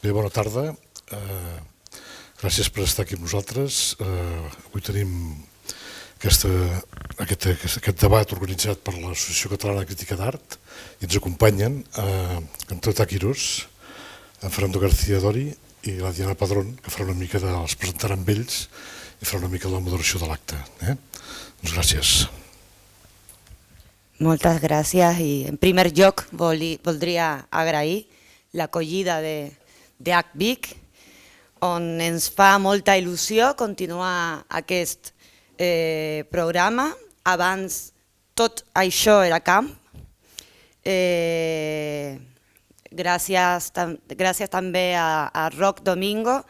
Bé, bona tarda. Gràcies per estar aquí amb nosaltres. Avui tenim aquest debat organitzat per l'Associació Catalana de Crítica d'Art i ens acompanyen Antó Taquirós, en Fernando García Dori i la Diana Padrón, que farà una mica els presentaran amb ells i farà una mica de la moderació de l'acte. Doncs gràcies. Moltes gràcies i en primer lloc voldria agrair l'acollida de HVIC, on ens fa molta il·lusió continuar aquest programa. Abans tot això era camp. Gràcies també a Roc Domingo,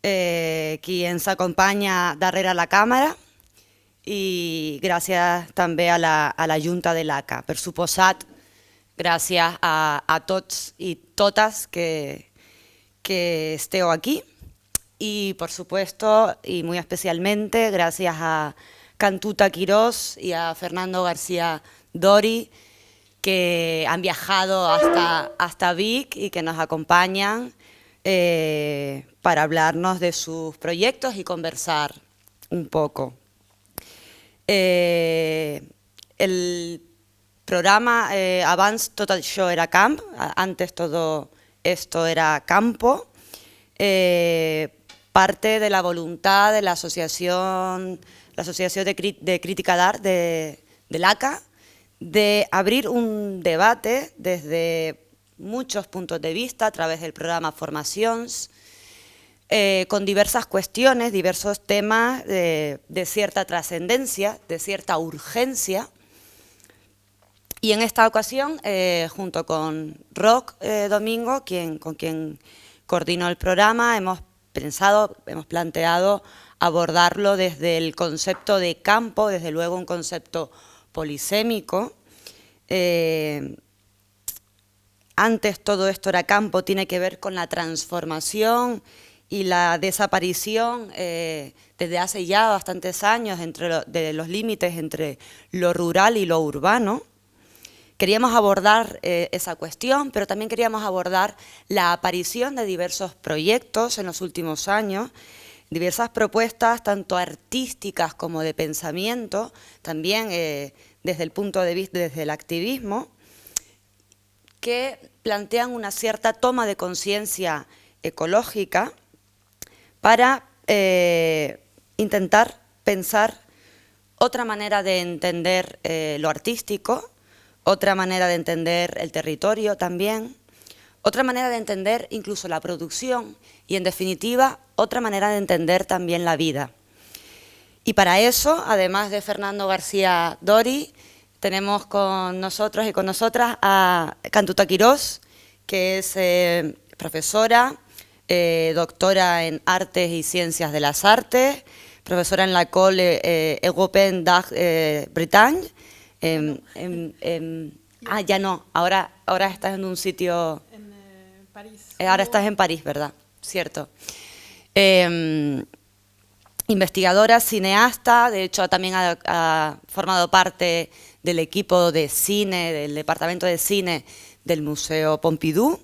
qui ens acompanya darrere la càmera, i gràcies també a la Junta de l'ACA. Per suposat, gràcies a tots i totes que esteu aquí. Y por supuesto, y muy especialmente, gracias a Cantú Taquirós y a Fernando García Dori, que han viajado hasta Vic y que nos acompañan para hablarnos de sus proyectos y conversar un poco. El programa abans tot això era camp, antes todo esto era campo. Parte de la voluntad de la Asociación de Crítica d'Art de l'ACA de abrir un debate desde muchos puntos de vista a través del programa Formacions, con diversas cuestiones, diversos temas de cierta trascendencia, de cierta urgencia. Y en esta ocasión, junto con Roc Domingo, con quien coordinó el programa, hemos planteado abordarlo desde el concepto de campo, desde luego un concepto polisémico. Antes todo esto era campo, tiene que ver con la transformación y la desaparición desde hace ya bastantes años de los límites entre lo rural y lo urbano. Queríamos abordar esa cuestión, pero también queríamos abordar la aparición de diversos proyectos en los últimos años, diversas propuestas tanto artísticas como de pensamiento, también desde el punto de vista, desde el activismo, que plantean una cierta toma de conciencia ecológica para intentar pensar otra manera de entender lo artístico, otra manera de entender el territorio también, otra manera de entender incluso la producción y, en definitiva, otra manera de entender también la vida. Y para eso, además de Fernando García Dori, tenemos con nosotros y con nosotras a Cantú Taquirós, que es profesora, doctora en Artes y Ciencias de las Artes, profesora en la École Européenne d'Art Bretagne. Ya no, ahora estás en un sitio... En París. Ahora estás en París, ¿verdad? Cierto. Investigadora, cineasta, de hecho también ha formado parte del equipo de cine, del departamento de cine del Museo Pompidou.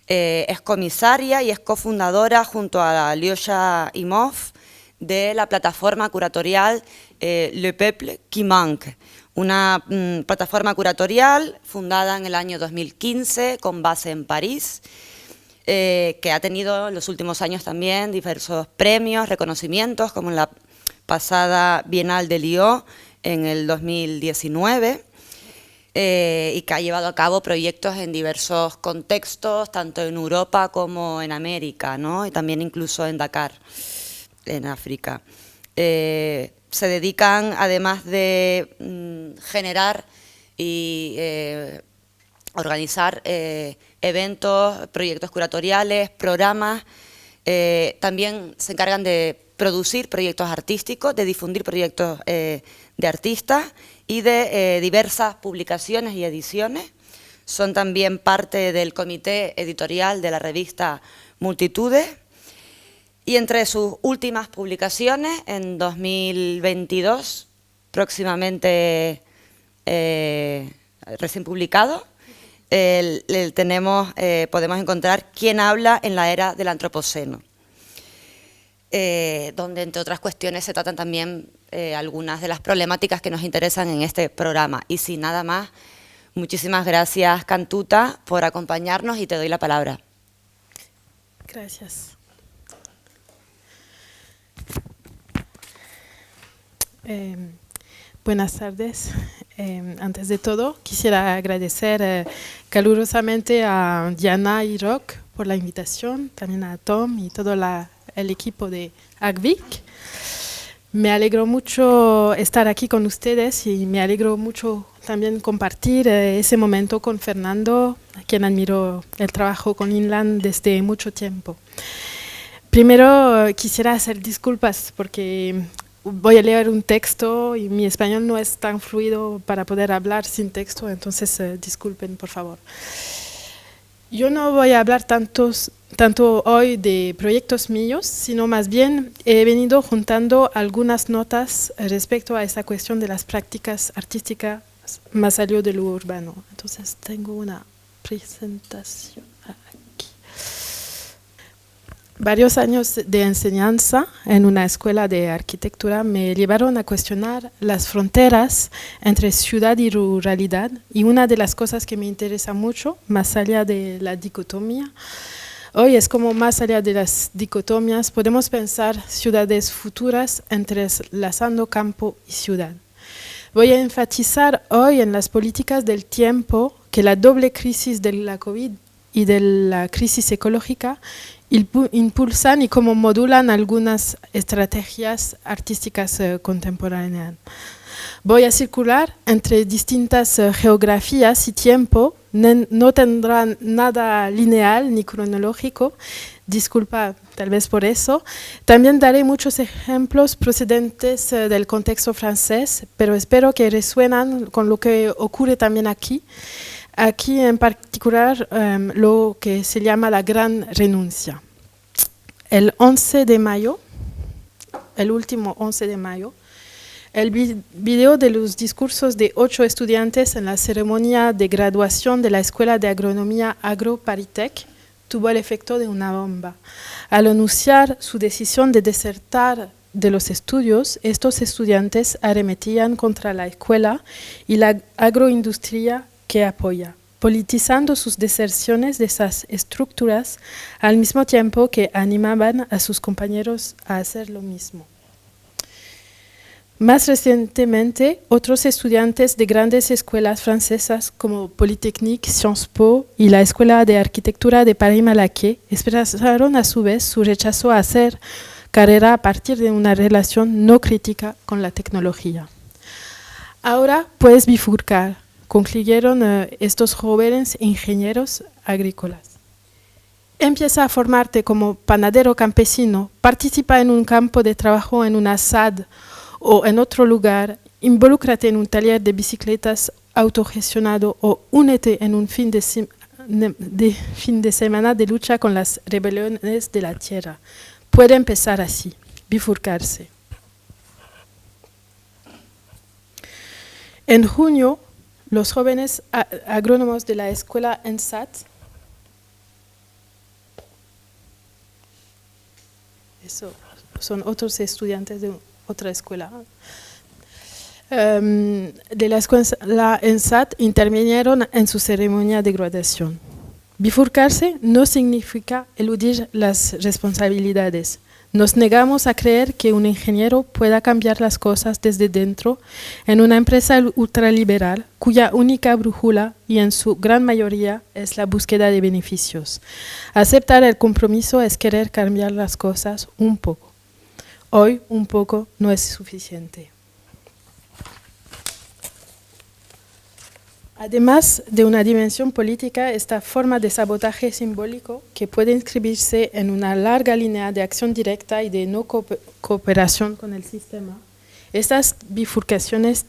Es comisaria y es cofundadora junto a Alyosha Imov de la plataforma curatorial Le Peuple qui Manque, una plataforma curatorial fundada en el año 2015 con base en París, que ha tenido en los últimos años también diversos premios, reconocimientos, como en la pasada Bienal de Lyon en el 2019, y que ha llevado a cabo proyectos en diversos contextos, tanto en Europa como en América, ¿no? Y también incluso en Dakar, en África. Se dedican, además de generar y organizar eventos, proyectos curatoriales, programas, también se encargan de producir proyectos artísticos, de difundir proyectos de artistas y de diversas publicaciones y ediciones. Son también parte del comité editorial de la revista Multitudes. Y entre sus últimas publicaciones, en 2022, próximamente recién publicado, podemos encontrar quién habla en la era del antropoceno, donde entre otras cuestiones se tratan también algunas de las problemáticas que nos interesan en este programa. Y sin nada más, muchísimas gracias, Cantuta, por acompañarnos y te doy la palabra. Gracias. Buenas tardes. Antes de todo, quisiera agradecer calurosamente a Diana y Roc por la invitación, también a Tom y todo el equipo de ACVIC. Me alegro mucho estar aquí con ustedes y me alegro mucho también compartir ese momento con Fernando, a quien admiro el trabajo con Inland desde mucho tiempo. Primero quisiera hacer disculpas porque voy a leer un texto y mi español no es tan fluido para poder hablar sin texto, entonces disculpen, por favor. Yo no voy a hablar tanto hoy de proyectos míos, sino más bien he venido juntando algunas notas respecto a esa cuestión de las prácticas artísticas más allá de lo urbano. Entonces tengo una presentación aquí. Varios años de enseñanza en una escuela de arquitectura me llevaron a cuestionar las fronteras entre ciudad y ruralidad, y una de las cosas que me interesa mucho, más allá de la dicotomía, hoy es como más allá de las dicotomías podemos pensar ciudades futuras entrelazando campo y ciudad. Voy a enfatizar hoy en las políticas del tiempo que la doble crisis de la COVID y de la crisis ecológica impulsan y cómo modulan algunas estrategias artísticas contemporáneas. Voy a circular entre distintas geografías y tiempo, no tendrán nada lineal ni cronológico, disculpa tal vez por eso. También daré muchos ejemplos procedentes del contexto francés, pero espero que resuenan con lo que ocurre también aquí. Aquí en particular lo que se llama la gran renuncia. El 11 de mayo, el último 11 de mayo, el video de los discursos de 8 estudiantes en la ceremonia de graduación de la Escuela de Agronomía AgroParisTech tuvo el efecto de una bomba. Al anunciar su decisión de desertar de los estudios, estos estudiantes arremetían contra la escuela y la agroindustria que apoya, politizando sus deserciones de esas estructuras al mismo tiempo que animaban a sus compañeros a hacer lo mismo. Más recientemente, otros estudiantes de grandes escuelas francesas como Polytechnique, Sciences Po y la Escuela de Arquitectura de Paris-Malaquais expresaron a su vez su rechazo a hacer carrera a partir de una relación no crítica con la tecnología. Ahora puedes bifurcar, concluyeron estos jóvenes ingenieros agrícolas. Empieza a formarte como panadero campesino, participa en un campo de trabajo en una SAD o en otro lugar, involúcrate en un taller de bicicletas autogestionado o únete en un fin de semana de lucha con las rebeliones de la tierra. Puede empezar así, bifurcarse. En junio, los jóvenes agrónomos de la escuela ENSAT, eso son otros estudiantes de otra escuela, de la escuela ENSAT intervinieron en su ceremonia de graduación. Bifurcarse no significa eludir las responsabilidades. Nos negamos a creer que un ingeniero pueda cambiar las cosas desde dentro en una empresa ultraliberal cuya única brújula, y en su gran mayoría, es la búsqueda de beneficios. Aceptar el compromiso es querer cambiar las cosas un poco. Hoy un poco no es suficiente. Además de una dimensión política, esta forma de sabotaje simbólico, que puede inscribirse en una larga línea de acción directa y de no cooperación con el sistema, estas bifurcaciones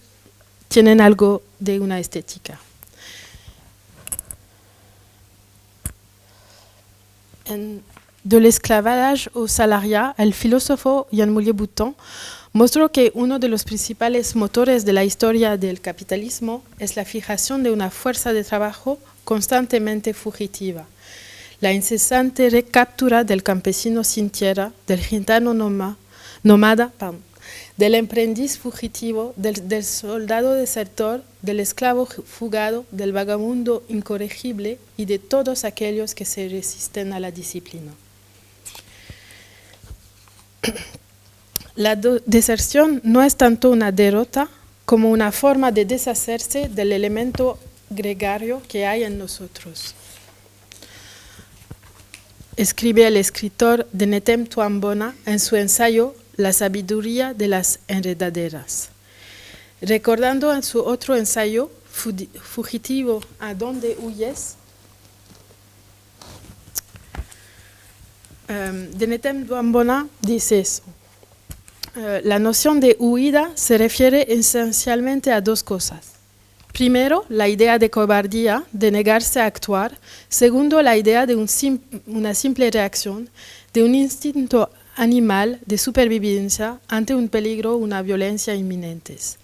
tienen algo de una estética. De l'esclavage au salariat, el filósofo Jean Moulier-Bouton mostró que uno de los principales motores de la historia del capitalismo es la fijación de una fuerza de trabajo constantemente fugitiva. La incesante recaptura del campesino sin tierra, del gitano nómada, del aprendiz fugitivo, del soldado desertor, del esclavo fugado, del vagabundo incorregible y de todos aquellos que se resisten a la disciplina. La deserción no es tanto una derrota como una forma de deshacerse del elemento gregario que hay en nosotros. Escribe el escritor Netem Tuambona en su ensayo La sabiduría de las enredaderas. Recordando en su otro ensayo, Fugitivo, ¿a dónde huyes?, Netem Tuambona dice eso. La noción de huida se refiere esencialmente a dos cosas. Primero, la idea de cobardía, de negarse a actuar. Segundo, la idea de una simple reacción, de un instinto animal de supervivencia ante un peligro o una violencia inminentes.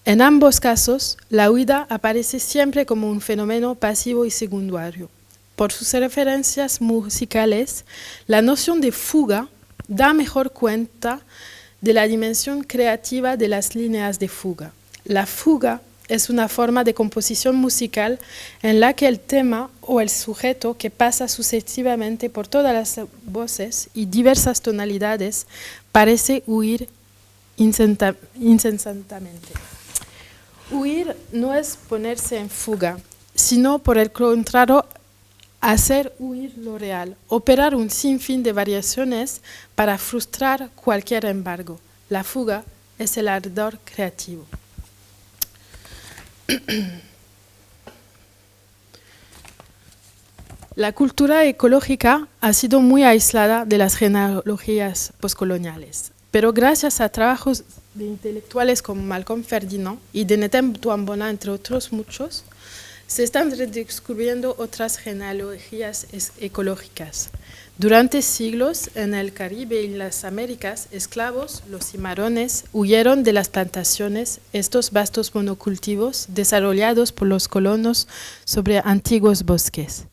En ambos casos, la huida aparece siempre como un fenómeno pasivo y secundario. Por sus referencias musicales, la noción de fuga da mejor cuenta de la dimensión creativa de las líneas de fuga. La fuga es una forma de composición musical en la que el tema o el sujeto que pasa sucesivamente por todas las voces y diversas tonalidades parece huir incesantemente. Huir no es ponerse en fuga, sino por el contrario, hacer huir lo real, operar un sinfín de variaciones para frustrar cualquier embargo. La fuga es el ardor creativo. La cultura ecológica ha sido muy aislada de las genealogías postcoloniales, pero gracias a trabajos de intelectuales como Malcolm Ferdinand y de Netem Tuambona, entre otros muchos, se están redescubriendo otras genealogías ecológicas. Durante siglos, en el Caribe y las Américas, esclavos, los cimarrones, huyeron de las plantaciones, estos vastos monocultivos desarrollados por los colonos sobre antiguos bosques.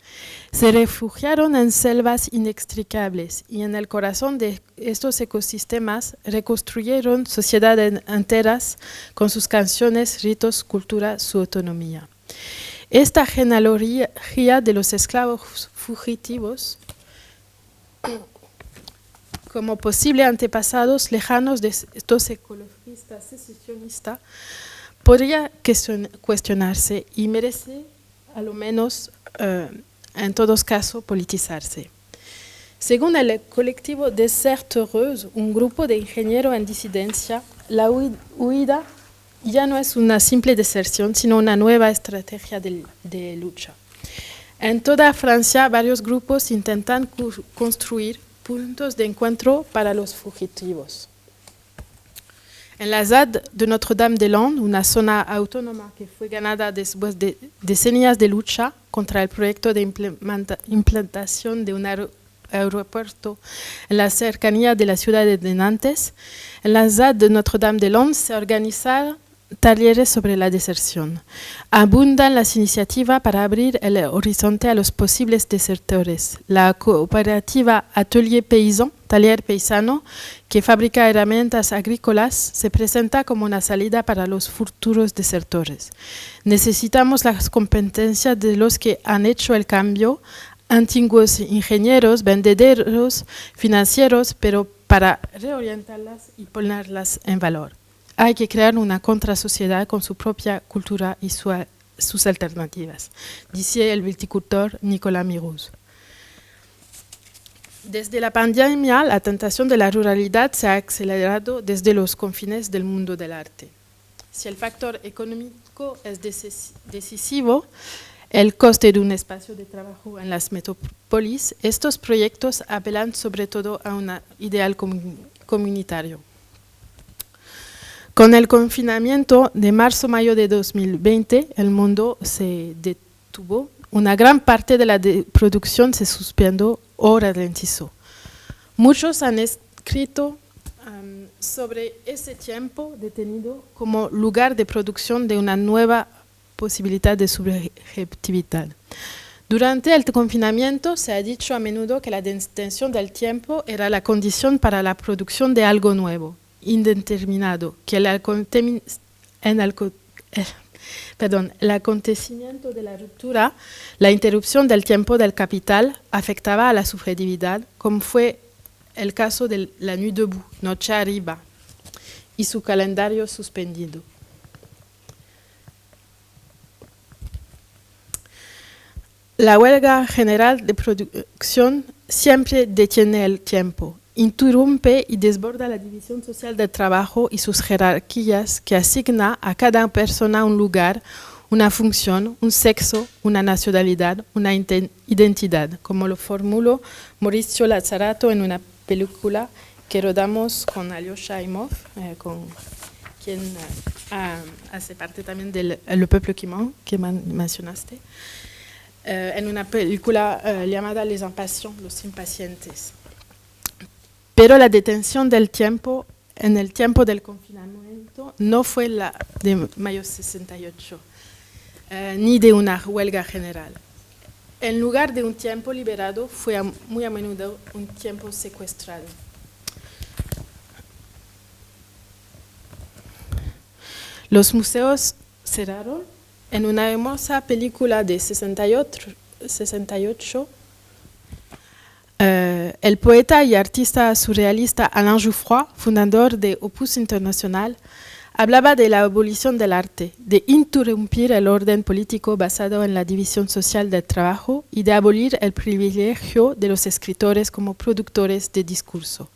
Se refugiaron en selvas inextricables y en el corazón de estos ecosistemas reconstruyeron sociedades enteras con sus canciones, ritos, cultura, su autonomía. Esta genealogía de los esclavos fugitivos como posibles antepasados lejanos de estos ecologistas secesionistas podría cuestionarse y merece, a lo menos, en todos casos, politizarse. Según el colectivo Desert Heureuse, un grupo de ingenieros en disidencia, la huida ya no es una simple deserción, sino una nueva estrategia de lucha. En toda Francia, varios grupos intentan construir puntos de encuentro para los fugitivos. En la ZAD de Notre-Dame-des-Landes, una zona autónoma que fue ganada después de decenias de lucha contra el proyecto de implantación de un aeropuerto en la cercanía de la ciudad de Nantes, en la ZAD de Notre-Dame-des-Landes se organizaron talleres sobre la deserción. Abundan las iniciativas para abrir el horizonte a los posibles desertores. La cooperativa Atelier Paysan, Taller Paisano, que fabrica herramientas agrícolas, se presenta como una salida para los futuros desertores. Necesitamos las competencias de los que han hecho el cambio, antiguos ingenieros, vendedores, financieros, pero para reorientarlas y ponerlas en valor. Hay que crear una contrasociedad con su propia cultura y sus alternativas, dice el viticultor Nicolas Mirouz. Desde la pandemia, la tentación de la ruralidad se ha acelerado desde los confines del mundo del arte. Si el factor económico es decisivo, el coste de un espacio de trabajo en las metrópolis, estos proyectos apelan sobre todo a un ideal comunitario. Con el confinamiento de marzo-mayo de 2020, el mundo se detuvo. Una gran parte de la producción se suspendió o ralentizó. Muchos han escrito sobre ese tiempo detenido como lugar de producción de una nueva posibilidad de subjetividad. Durante el confinamiento se ha dicho a menudo que la detención del tiempo era la condición para la producción de algo nuevo, indeterminado, que el acontecimiento de la ruptura, la interrupción del tiempo del capital, afectaba a la subjetividad, como fue el caso de la Nuit debout, Noche arriba, y su calendario suspendido. La huelga general de producción siempre detiene el tiempo, interrumpe y desborda la división social del trabajo y sus jerarquías que asigna a cada persona un lugar, una función, un sexo, una nacionalidad, una identidad, como lo formuló Mauricio Lazzarato en una película que rodamos con Alyosha Aimov, con quien hace parte también del Le Peuple qui ment, que mencionaste, en una película llamada Les Impatients, Los Impacientes. Pero la detención del tiempo en el tiempo del confinamiento no fue la de mayo 68, ni de una huelga general. En lugar de un tiempo liberado, fue muy a menudo un tiempo secuestrado. Los museos cerraron. En una hermosa película de 68, el poeta y artista surrealista Alain Jouffroy, fundador de Opus International, hablaba de la abolición del arte, de interrumpir el orden político basado en la división social del trabajo y de abolir el privilegio de los escritores como productores de discurso.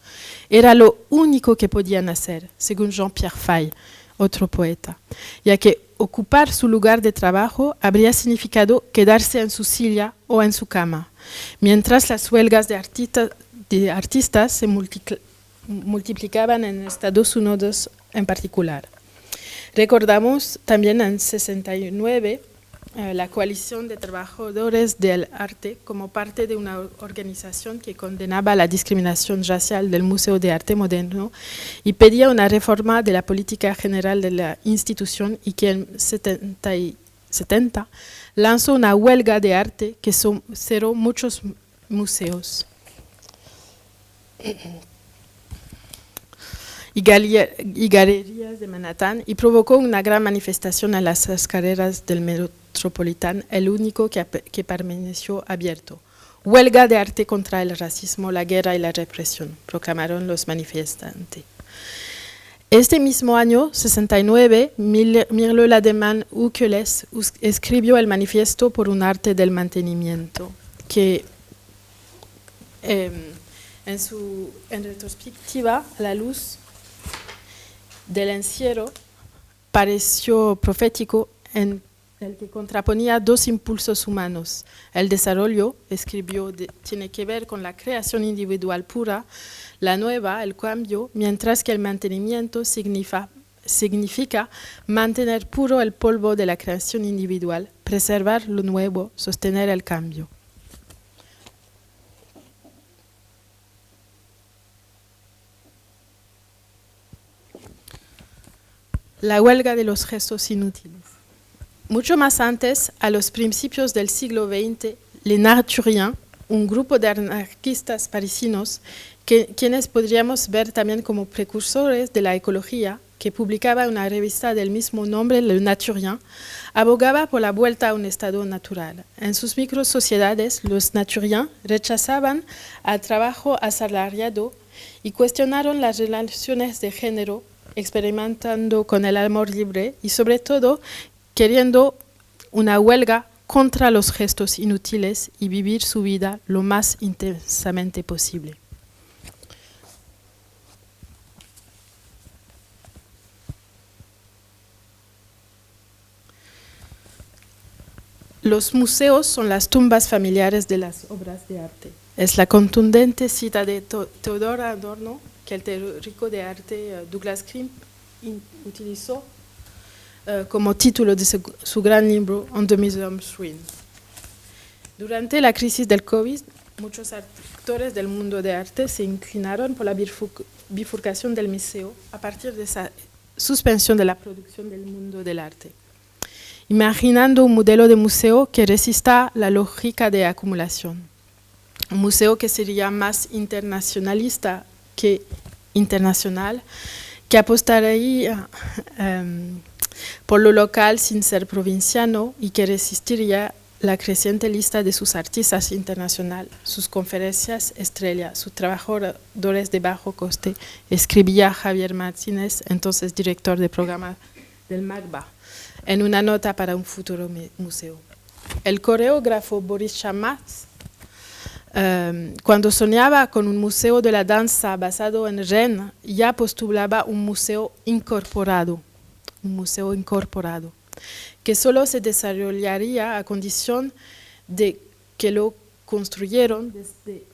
Era lo único que podían hacer, según Jean-Pierre Fay, otro poeta, ya que ocupar su lugar de trabajo habría significado quedarse en su silla o en su cama, mientras las huelgas de artistas se multiplicaban en Estados Unidos en particular. Recordamos también en 69 la Coalición de Trabajadores del Arte como parte de una organización que condenaba la discriminación racial del Museo de Arte Moderno y pedía una reforma de la política general de la institución y que en 70 lanzó una huelga de arte que cerró muchos museos y galerías de Manhattan y provocó una gran manifestación en las escaleras del Metropolitan, el único que permaneció abierto. Huelga de arte contra el racismo, la guerra y la represión, proclamaron los manifestantes. Este mismo año, 69, Mirlo Lademan Ukeles escribió el Manifiesto por un arte del mantenimiento, que en retrospectiva, a la luz del encierro, pareció profético en el que contraponía dos impulsos humanos. El desarrollo, escribió, tiene que ver con la creación individual pura, la nueva, el cambio, mientras que el mantenimiento significa mantener puro el polvo de la creación individual, preservar lo nuevo, sostener el cambio. La huelga de los gestos inútiles. Mucho más antes, a los principios del siglo XX, Les Naturiens, un grupo de anarquistas parisinos, quienes podríamos ver también como precursores de la ecología, que publicaba una revista del mismo nombre, Le Naturien, abogaba por la vuelta a un estado natural. En sus microsociedades, los Naturiens rechazaban al trabajo asalariado y cuestionaron las relaciones de género, experimentando con el amor libre y sobre todo queriendo una huelga contra los gestos inútiles y vivir su vida lo más intensamente posible. Los museos son las tumbas familiares de las obras de arte. Es la contundente cita de Theodor Adorno que el teórico de arte Douglas Krimp utilizó como título de su gran libro On the Museum's Ruin. Durante la crisis del COVID, muchos actores del mundo de arte se inclinaron por la bifurcación del museo a partir de esa suspensión de la producción del mundo del arte. imaginando un modelo de museo que resista la lógica de acumulación. Un museo que sería más internacionalista que internacional, que apostaría por lo local sin ser provinciano y que resistiría la creciente lista de sus artistas internacionales, sus conferencias estrella, sus trabajadores de bajo coste, escribía Javier Martínez, entonces director de programa del MACBA, en una nota para un futuro museo. El coreógrafo Boris Chamaz, cuando soñaba con un museo de la danza basado en Rennes, ya postulaba un museo incorporado, que solo se desarrollaría a condición de que lo construyeron desde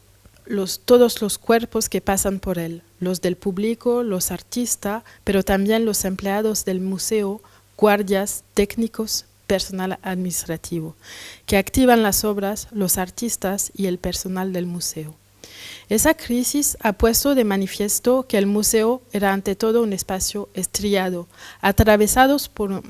todos los cuerpos que pasan por él, los del público, los artistas, pero también los empleados del museo, guardias, técnicos, personal administrativo, que activan las obras, los artistas y el personal del museo. Esa crisis ha puesto de manifiesto que el museo era ante todo un espacio estriado, atravesados por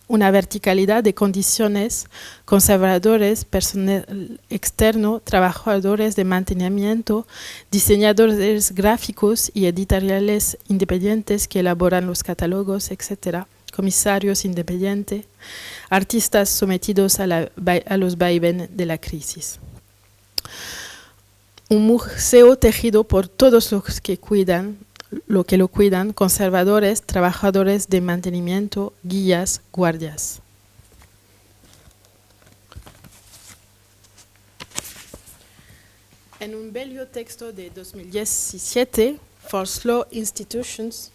una verticalidad de condiciones, conservadores, personal externo, trabajadores de mantenimiento, diseñadores gráficos y editoriales independientes que elaboran los catálogos, etc., comisarios independientes, artistas sometidos a los vaivenes de la crisis. Un museo tejido por todos los que lo cuidan, conservadores, trabajadores de mantenimiento, guías, guardias. En un bello texto de 2017, For Slow Institutions,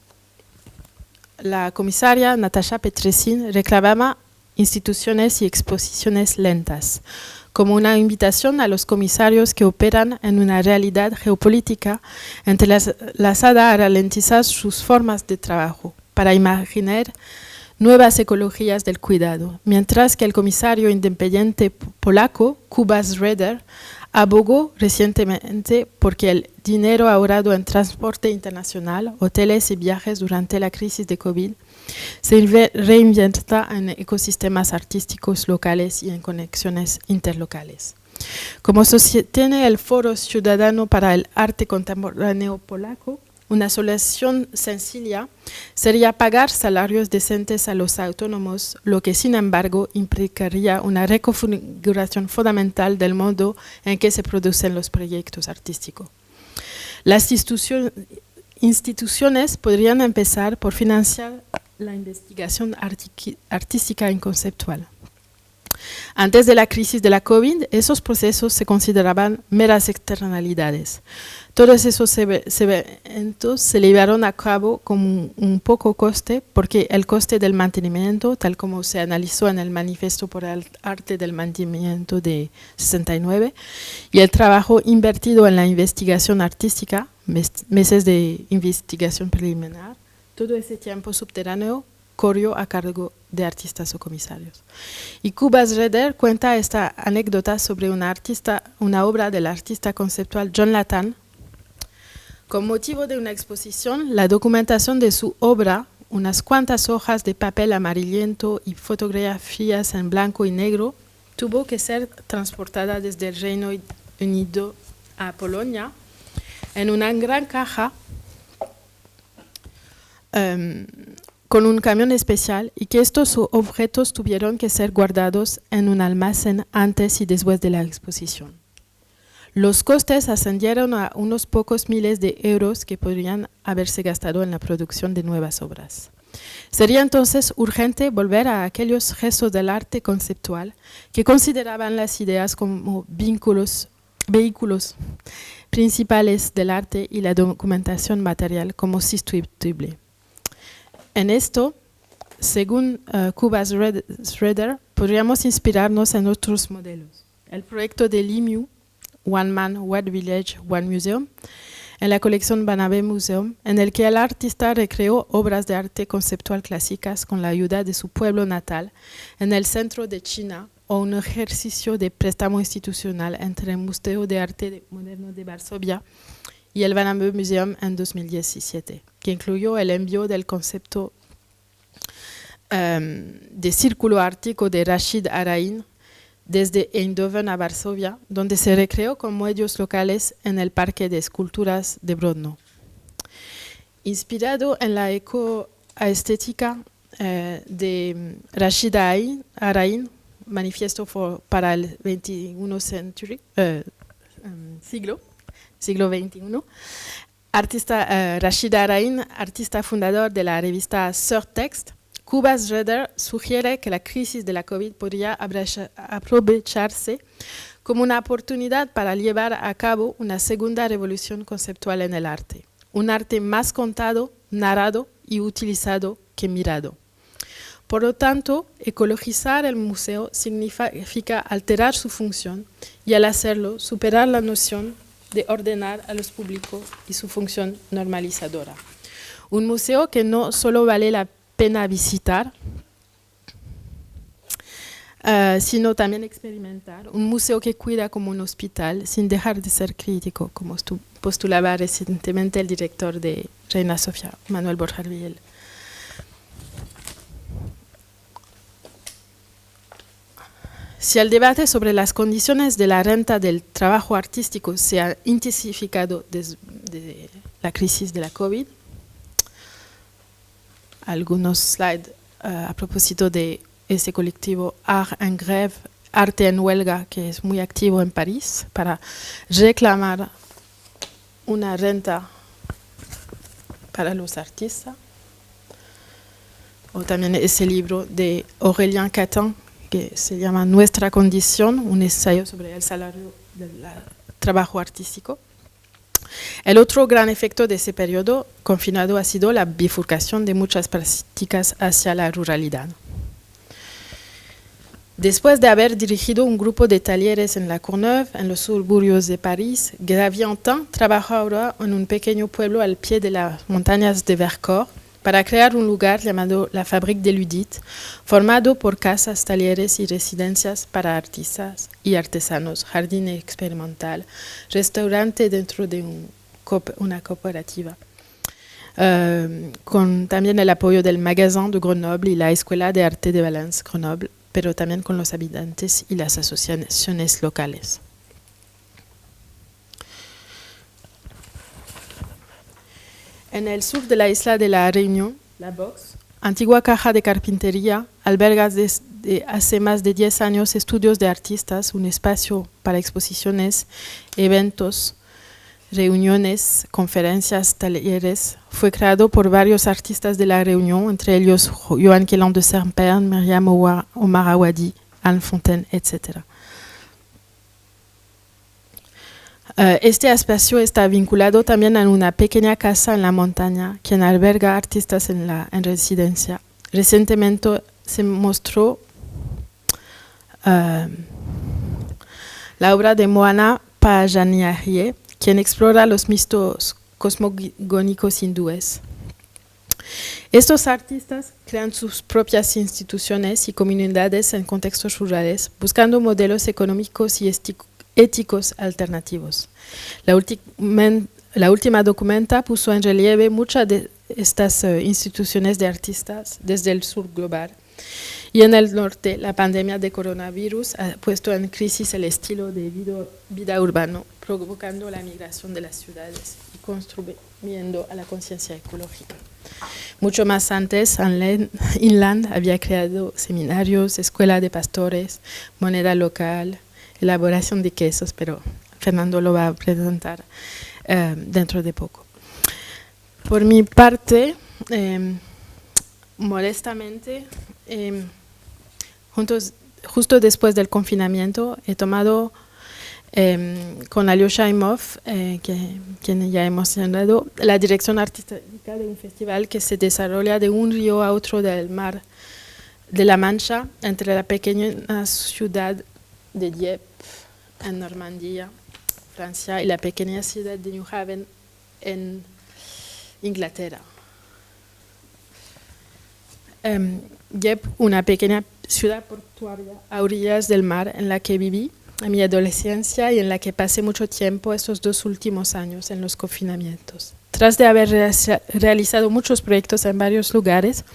la comisaria Natasha Petresin reclamaba instituciones y exposiciones lentas, como una invitación a los comisarios que operan en una realidad geopolítica entrelazada a ralentizar sus formas de trabajo, para imaginar nuevas ecologías del cuidado, mientras que el comisario independiente polaco, Kuba Schroeder, abogó recientemente porque el dinero ahorrado en transporte internacional, hoteles y viajes durante la crisis de COVID se reinvierta en ecosistemas artísticos locales y en conexiones interlocales. Como sostiene el Foro Ciudadano para el Arte Contemporáneo Polaco, una solución sencilla sería pagar salarios decentes a los autónomos, lo que sin embargo implicaría una reconfiguración fundamental del modo en que se producen los proyectos artísticos. Las instituciones podrían empezar por financiar la investigación artística y conceptual. Antes de la crisis de la COVID, esos procesos se consideraban meras externalidades. Todos esos eventos se llevaron a cabo con un poco coste, porque el coste del mantenimiento, tal como se analizó en el Manifiesto por el Arte del Mantenimiento de 69, y el trabajo invertido en la investigación artística, meses de investigación preliminar, todo ese tiempo subterráneo corrió a cargo de artistas o comisarios. Y Kuba Schroeder cuenta esta anécdota sobre una obra del artista conceptual John Lathan. Con motivo de una exposición, la documentación de su obra, unas cuantas hojas de papel amarillento y fotografías en blanco y negro, tuvo que ser transportada desde el Reino Unido a Polonia en una gran caja con un camión especial, y que estos objetos tuvieron que ser guardados en un almacén antes y después de la exposición. Los costes ascendieron a unos pocos miles de euros que podrían haberse gastado en la producción de nuevas obras. Sería entonces urgente volver a aquellos gestos del arte conceptual que consideraban las ideas como vehículos principales del arte y la documentación material como sustituible. En esto, según Kuba Schroeder, podríamos inspirarnos en otros modelos. El proyecto de Lemieux, One Man, One Village, One Museum, en la colección Banabe Museum, en el que el artista recreó obras de arte conceptual clásicas con la ayuda de su pueblo natal en el centro de China, o un ejercicio de préstamo institucional entre el Museo de Arte Moderno de Varsovia y el Banabe Museum en 2017, que incluyó el envío del concepto de Círculo Ártico de Rashid Arain desde Eindhoven a Varsovia, donde se recreó con medios locales en el Parque de Esculturas de Brno. Inspirado en la ecoestética de Rashid Arain, Manifiesto para el 21 siglo XXI, Rashid Arain, artista fundador de la revista Surtext, Cuba Schroeder sugiere que la crisis de la COVID podría aprovecharse como una oportunidad para llevar a cabo una segunda revolución conceptual en el arte. Un arte más contado, narrado y utilizado que mirado. Por lo tanto, ecologizar el museo significa alterar su función y al hacerlo superar la noción de ordenar a los públicos y su función normalizadora. Un museo que no solo vale la pena visitar, sino también experimentar. Un museo que cuida como un hospital sin dejar de ser crítico, como postulaba recientemente el director de Reina Sofía, Manuel Borja-Riel. Si el debate sobre las condiciones de la renta del trabajo artístico se ha intensificado desde la crisis de la COVID, algunos slides a propósito de ese colectivo Art en Grève, Arte en Huelga, que es muy activo en París, para reclamar una renta para los artistas. O también ese libro de Aurélien Catin, que se llama Nuestra Condición, un ensayo sobre el salario del trabajo artístico. El otro gran efecto de ese periodo confinado ha sido la bifurcación de muchas prácticas hacia la ruralidad. Después de haber dirigido un grupo de talleres en La Courneuve, en los suburbios de París, Graviantin trabaja ahora en un pequeño pueblo al pie de las montañas de Vercors para crear un lugar llamado La Fabrique de Ludit, formado por casas, talleres y residencias para artistas y artesanos, jardín experimental, restaurante dentro de una cooperativa, con también el apoyo del Magasin de Grenoble y la Escuela de Arte de Valence Grenoble, pero también con los habitantes y las asociaciones locales. En el sur de la isla de la Réunion, la Box, antigua caja de carpintería, alberga desde hace más de 10 años estudios de artistas, un espacio para exposiciones, eventos, reuniones, conferencias, talleres. Fue creado por varios artistas de la Réunion, entre ellos Joan Quelan de Saint-Pern, Myriam Omar Awadi, Anne Fontaine, etc. Este espacio está vinculado también a una pequeña casa en la montaña que alberga artistas en residencia. Recientemente se mostró la obra de Moana Pajaniarie, quien explora los mitos cosmogónicos hindúes. Estos artistas crean sus propias instituciones y comunidades en contextos rurales, buscando modelos económicos y éticos alternativos. La última documenta puso en relieve muchas de estas instituciones de artistas desde el sur global. Y en el norte, la pandemia de coronavirus ha puesto en crisis el estilo de vida urbano, provocando la migración de las ciudades y contribuyendo a la conciencia ecológica. Mucho más antes, Inland había creado seminarios, escuela de pastores, moneda local, elaboración de quesos, pero Fernando lo va a presentar dentro de poco. Por mi parte, modestamente, justo después del confinamiento, he tomado con Alyosha Imov, quien ya hemos mencionado, la dirección artística de un festival que se desarrolla de un río a otro del mar de la Mancha, entre la pequeña ciudad de Dieppe, en Normandía, Francia, y la pequeña ciudad de New Haven, en Inglaterra. Dieppe, una pequeña ciudad portuaria a orillas del mar en la que viví en mi adolescencia y en la que pasé mucho tiempo estos 2 últimos años en los confinamientos. Tras de haber realizado muchos proyectos en varios lugares,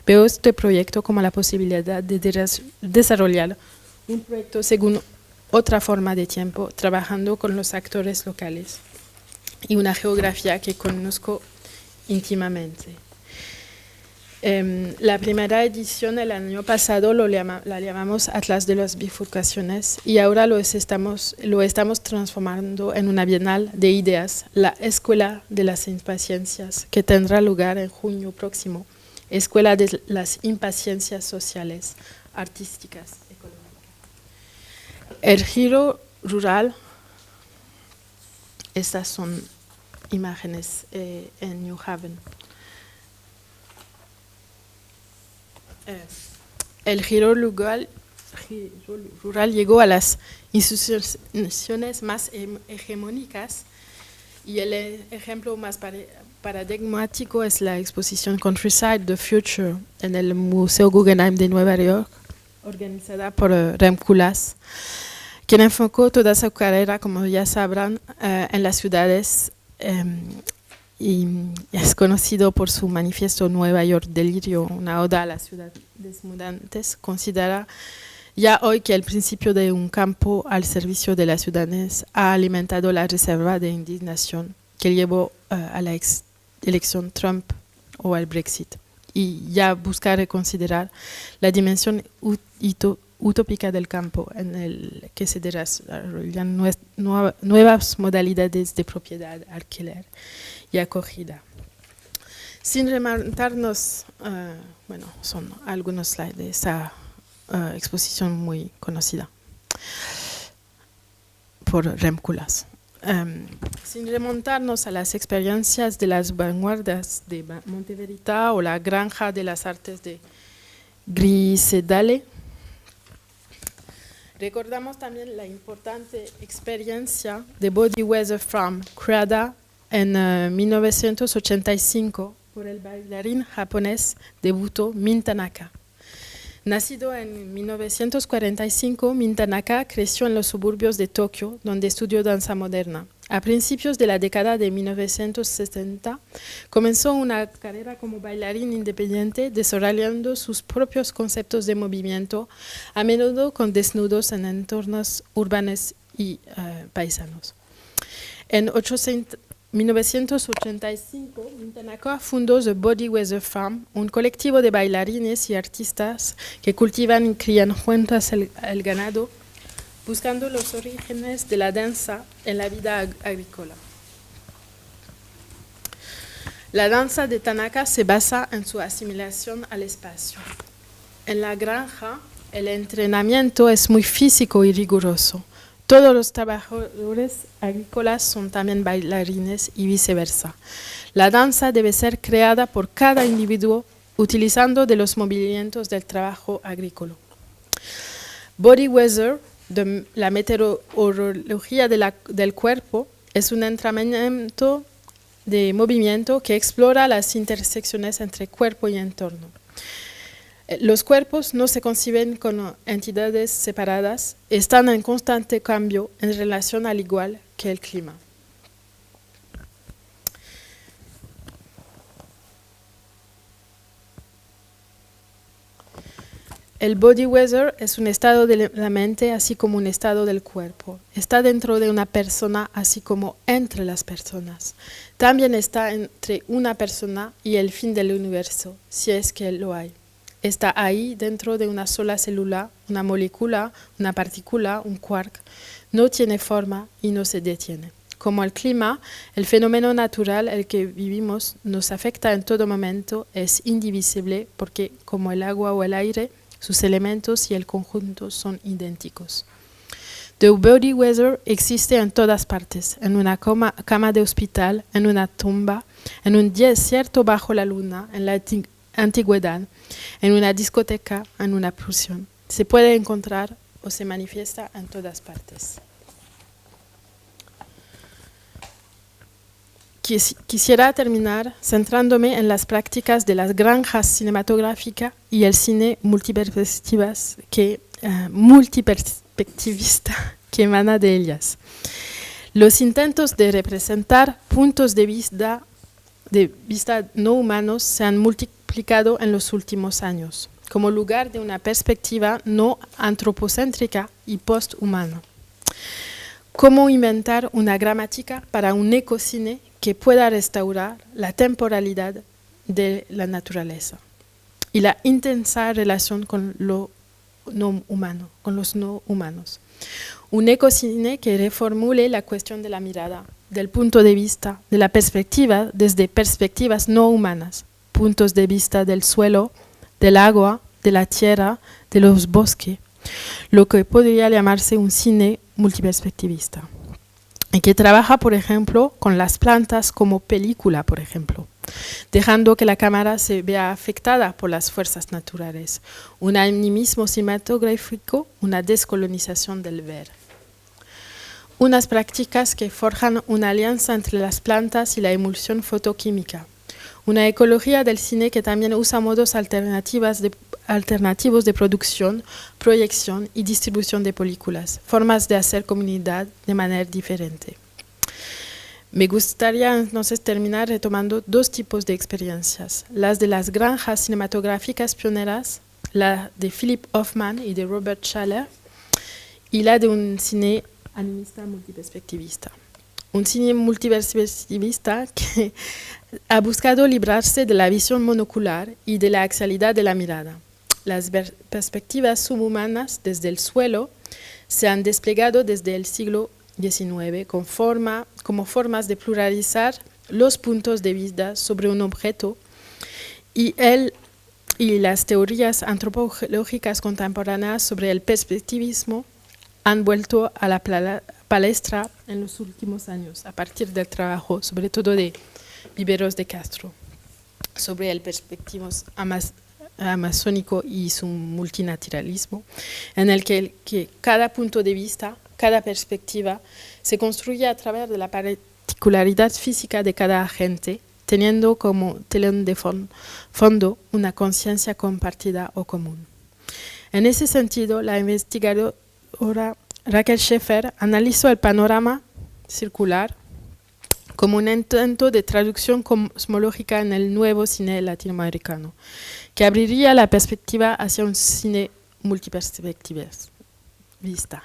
veo este proyecto como la posibilidad de desarrollar un proyecto según otra forma de tiempo, trabajando con los actores locales y una geografía que conozco íntimamente. La primera edición el año pasado la llamamos Atlas de las Bifurcaciones y ahora lo estamos transformando en una bienal de ideas, la Escuela de las Impaciencias, que tendrá lugar en junio próximo, Escuela de las Impaciencias Sociales, Artísticas, Económicas. El giro rural, estas son imágenes en New Haven. El giro rural llegó a las instituciones más hegemónicas y el ejemplo más paradigmático es la exposición Countryside, The Future, en el Museo Guggenheim de Nueva York, organizada por Rem Koolhaas, quien enfocó toda su carrera, como ya sabrán, en las ciudades y es conocido por su manifiesto Nueva York Delirio, una oda a las ciudades mutantes. Considera ya hoy que el principio de un campo al servicio de las ciudades ha alimentado la reserva de indignación que llevó a la elección Trump o al Brexit, y ya busca reconsiderar la dimensión utópica del campo en el que se desarrollan nuevas modalidades de propiedad, alquiler y acogida. Sin remontarnos, son algunos slides de esa exposición muy conocida por Rem Koolhaas. Sin remontarnos a las experiencias de las vanguardias de Monteverita o la Granja de las Artes de Grisedale, recordamos también la importante experiencia de Body Weather Farm, creada en 1985 por el bailarín japonés debuto Min Tanaka. Nacido en 1945, Min Tanaka creció en los suburbios de Tokio, donde estudió danza moderna. A principios de la década de 1970, comenzó una carrera como bailarín independiente, desarrollando sus propios conceptos de movimiento, a menudo con desnudos en entornos urbanos y paisanos. En 1985, Min Tanaka fundó The Body Weather Farm, un colectivo de bailarines y artistas que cultivan y crían juntas el ganado, buscando los orígenes de la danza en la vida agrícola. La danza de Tanaka se basa en su asimilación al espacio. En la granja, el entrenamiento es muy físico y riguroso. Todos los trabajadores agrícolas son también bailarines y viceversa. La danza debe ser creada por cada individuo utilizando de los movimientos del trabajo agrícola. Body Weather, la meteorología del cuerpo, es un entrenamiento de movimiento que explora las intersecciones entre cuerpo y entorno. Los cuerpos no se conciben como entidades separadas, están en constante cambio en relación al igual que el clima. El body weather es un estado de la mente así como un estado del cuerpo. Está dentro de una persona así como entre las personas. También está entre una persona y el fin del universo, si es que lo hay. Está ahí dentro de una sola célula, una molécula, una partícula, un quark. No tiene forma y no se detiene. Como el clima, el fenómeno natural el que vivimos nos afecta en todo momento, es indivisible porque, como el agua o el aire, sus elementos y el conjunto son idénticos. The body weather existe en todas partes, en una cama de hospital, en una tumba, en un desierto bajo la luna, en la antigüedad, en una discoteca, en una prisión. Se puede encontrar o se manifiesta en todas partes. Quisiera terminar centrándome en las prácticas de las granjas cinematográficas y el cine multiperspectivista que emana de ellas. Los intentos de representar puntos de vista no humanos se han multiplicado en los últimos años, como lugar de una perspectiva no antropocéntrica y posthumana. ¿Cómo inventar una gramática para un ecocine que pueda restaurar la temporalidad de la naturaleza y la intensa relación con lo no humano, con los no humanos? Un ecocine que reformule la cuestión de la mirada, del punto de vista, de la perspectiva, desde perspectivas no humanas, puntos de vista del suelo, del agua, de la tierra, de los bosques, lo que podría llamarse un cine multiperspectivista. Y que trabaja, por ejemplo, con las plantas como película, por ejemplo, dejando que la cámara se vea afectada por las fuerzas naturales. Un animismo cinematográfico, una descolonización del ver. Unas prácticas que forjan una alianza entre las plantas y la emulsión fotoquímica. Una ecología del cine que también usa modos alternativos de producción, proyección y distribución de películas, formas de hacer comunidad de manera diferente. Me gustaría entonces terminar retomando dos tipos de experiencias, las de las granjas cinematográficas pioneras, la de Philip Hoffman y de Robert Schaller, y la de un cine animista multiperspectivista. Un cine multiperspectivista que ha buscado librarse de la visión monocular y de la axialidad de la mirada. Las perspectivas subhumanas desde el suelo se han desplegado desde el siglo XIX como formas de pluralizar los puntos de vista sobre un objeto y las teorías antropológicas contemporáneas sobre el perspectivismo han vuelto a la palestra en los últimos años, a partir del trabajo, sobre todo de Viveros de Castro, sobre el perspectivismo amazónico y su multinaturalismo, en el que cada punto de vista, cada perspectiva, se construye a través de la particularidad física de cada agente, teniendo como telón de fondo una conciencia compartida o común. En ese sentido, la investigadora Raquel Scheffer analizó el panorama circular como un intento de traducción cosmológica en el nuevo cine latinoamericano, que abriría la perspectiva hacia un cine multiperspectivista.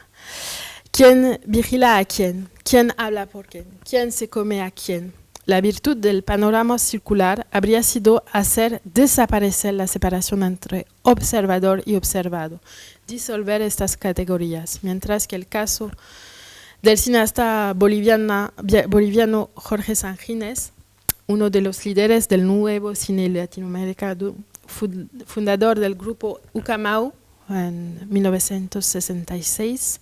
¿Quién vigila a quién? ¿Quién habla por quién? ¿Quién se come a quién? La virtud del panorama circular habría sido hacer desaparecer la separación entre observador y observado, disolver estas categorías, mientras que el caso del cineasta boliviano Jorge Sanguínez, uno de los líderes del nuevo cine latinoamericano, fundador del grupo Ucamau en 1966,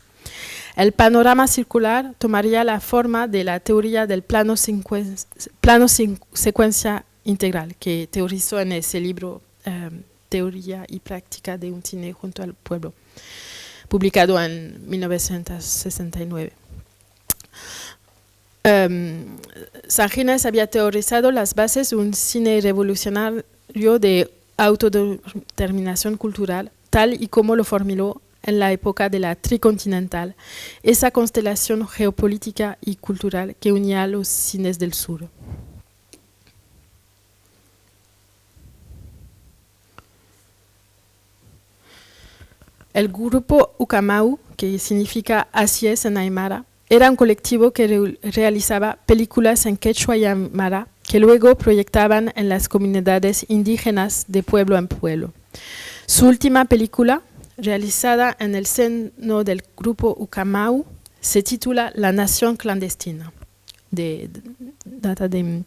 el panorama circular tomaría la forma de la teoría del plano secuencia integral, que teorizó en ese libro Teoría y Práctica de un Cine junto al Pueblo, publicado en 1969. Sanguínez había teorizado las bases de un cine revolucionario de autodeterminación cultural, tal y como lo formuló en la época de la tricontinental, esa constelación geopolítica y cultural que unía a los cines del sur. El grupo Ucamau, que significa así es en aymara, era un colectivo que realizaba películas en quechua y aymara que luego proyectaban en las comunidades indígenas de pueblo en pueblo. Su última película, realizada en el seno del grupo Ucamau, se titula La Nación Clandestina, data de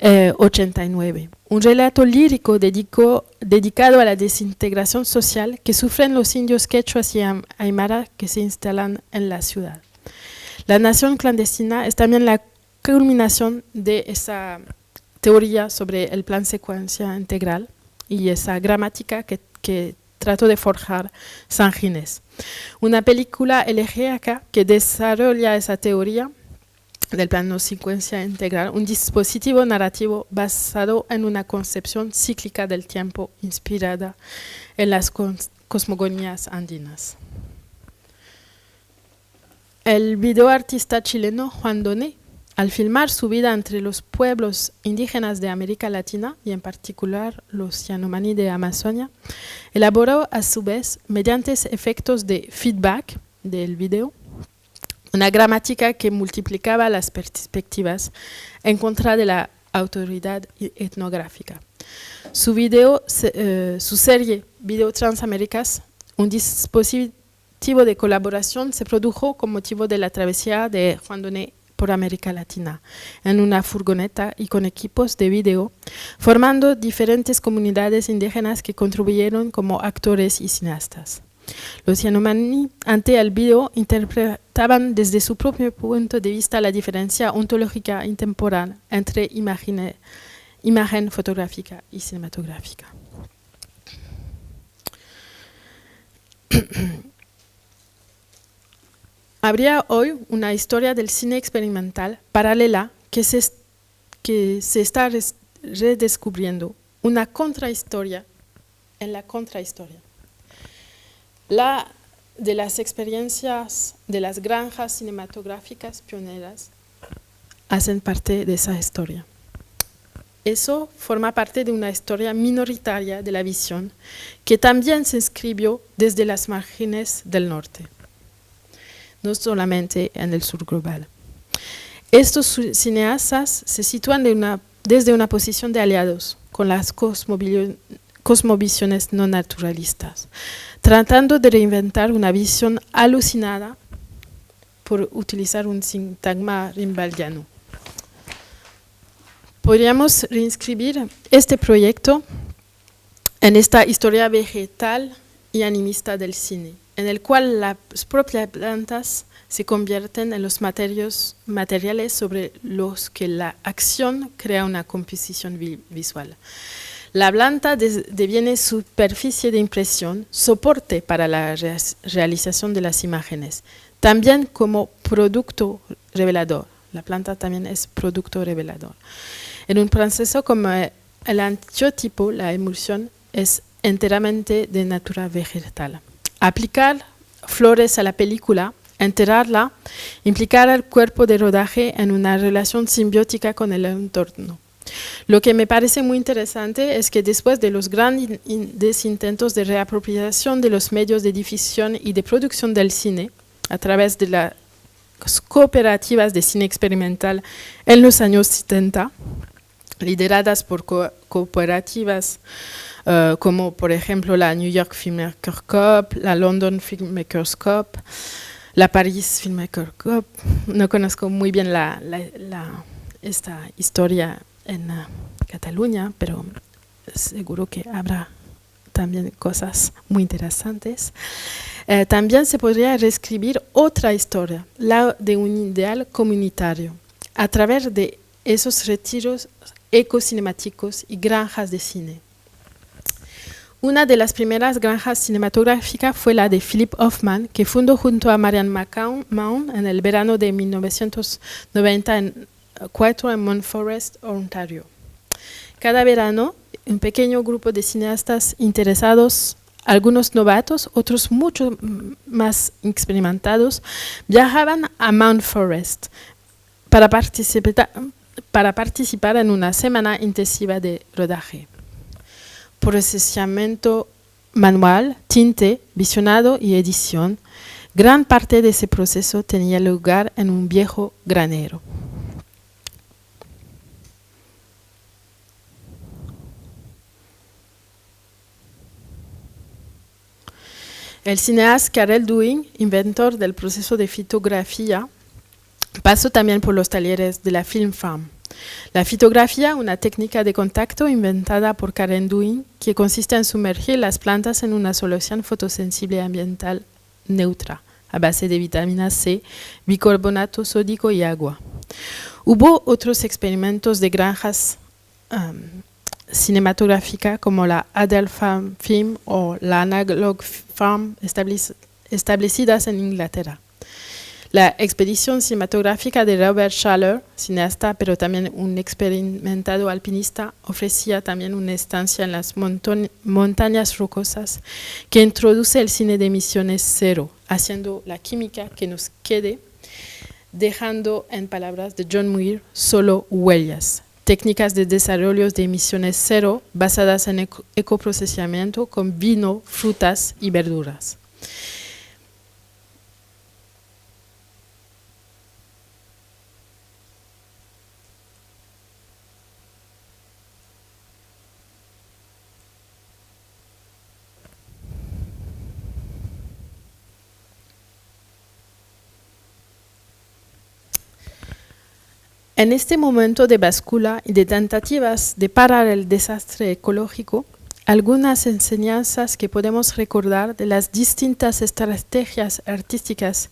89. Un relato lírico dedicado a la desintegración social que sufren los indios quechuas y aymara que se instalan en la ciudad. La Nación Clandestina es también la culminación de esa teoría sobre el plan secuencia integral y esa gramática que trató de forjar Sanguínez. Una película elegíaca que desarrolla esa teoría del plano secuencia integral, un dispositivo narrativo basado en una concepción cíclica del tiempo inspirada en las cosmogonías andinas. El videoartista chileno Juan Doné, al filmar su vida entre los pueblos indígenas de América Latina y en particular los Yanomami de Amazonia, elaboró a su vez, mediante efectos de feedback del video, una gramática que multiplicaba las perspectivas en contra de la autoridad etnográfica. Su serie Video Transaméricas, un dispositivo de colaboración, se produjo con motivo de la travesía de Juan Doné por América Latina, en una furgoneta y con equipos de video, formando diferentes comunidades indígenas que contribuyeron como actores y cineastas. Los Yanomami, ante el video, interpretaban desde su propio punto de vista la diferencia ontológica intemporal entre imagen fotográfica y cinematográfica. Habría hoy una historia del cine experimental paralela que se está redescubriendo, una contrahistoria en la contrahistoria. La de las experiencias de las granjas cinematográficas pioneras hacen parte de esa historia. Eso forma parte de una historia minoritaria de la visión que también se escribió desde las márgenes del norte, no solamente en el sur global. Estos cineastas se sitúan desde una posición de aliados con las cosmovisiones no naturalistas, tratando de reinventar una visión alucinada, por utilizar un sintagma rimbaldiano. Podríamos reinscribir este proyecto en esta historia vegetal y animista del cine, en el cual las propias plantas se convierten en los materiales sobre los que la acción crea una composición visual. La planta deviene superficie de impresión, soporte para la realización de las imágenes, también como producto revelador. La planta también es producto revelador. En un proceso como el antiyotipo, la emulsión es enteramente de natura vegetal. Aplicar flores a la película, enterrarla, implicar al cuerpo de rodaje en una relación simbiótica con el entorno. Lo que me parece muy interesante es que después de los grandes intentos de reapropiación de los medios de difusión y de producción del cine, a través de las cooperativas de cine experimental en los años 70, lideradas por cooperativas como por ejemplo la New York Filmmakers Cup, la London Filmmakers Cup, la Paris Filmmakers Cup. No conozco muy bien esta historia en Cataluña, pero seguro que habrá también cosas muy interesantes. También se podría reescribir otra historia, la de un ideal comunitario, a través de esos retiros ecocinemáticos y granjas de cine. Una de las primeras granjas cinematográficas fue la de Philip Hoffman, que fundó junto a Marianne McMahon en el verano de 1994 en Mount Forest, Ontario. Cada verano, un pequeño grupo de cineastas interesados, algunos novatos, otros mucho más experimentados, viajaban a Mount Forest para participar en una semana intensiva de rodaje. Procesamiento manual, tinte, visionado y edición. Gran parte de ese proceso tenía lugar en un viejo granero. El cineasta Karel Duin, inventor del proceso de fotografía, pasó también por los talleres de la Film Farm. La fotografía, una técnica de contacto inventada por Karel Duin, que consiste en sumergir las plantas en una solución fotosensible ambiental neutra, a base de vitamina C, bicarbonato sódico y agua. Hubo otros experimentos de granjas cinematográficas como la Adel Farm Film o la Analog Farm establecidas en Inglaterra. La expedición cinematográfica de Robert Schaller, cineasta pero también un experimentado alpinista, ofrecía también una estancia en las montañas rocosas que introduce el cine de emisiones cero, haciendo la química que nos quede dejando, en palabras de John Muir, solo huellas. Técnicas de desarrollo de emisiones cero basadas en ecoprocesamiento con vino, frutas y verduras. En este momento de báscula y de tentativas de parar el desastre ecológico, algunas enseñanzas que podemos recordar de las distintas estrategias artísticas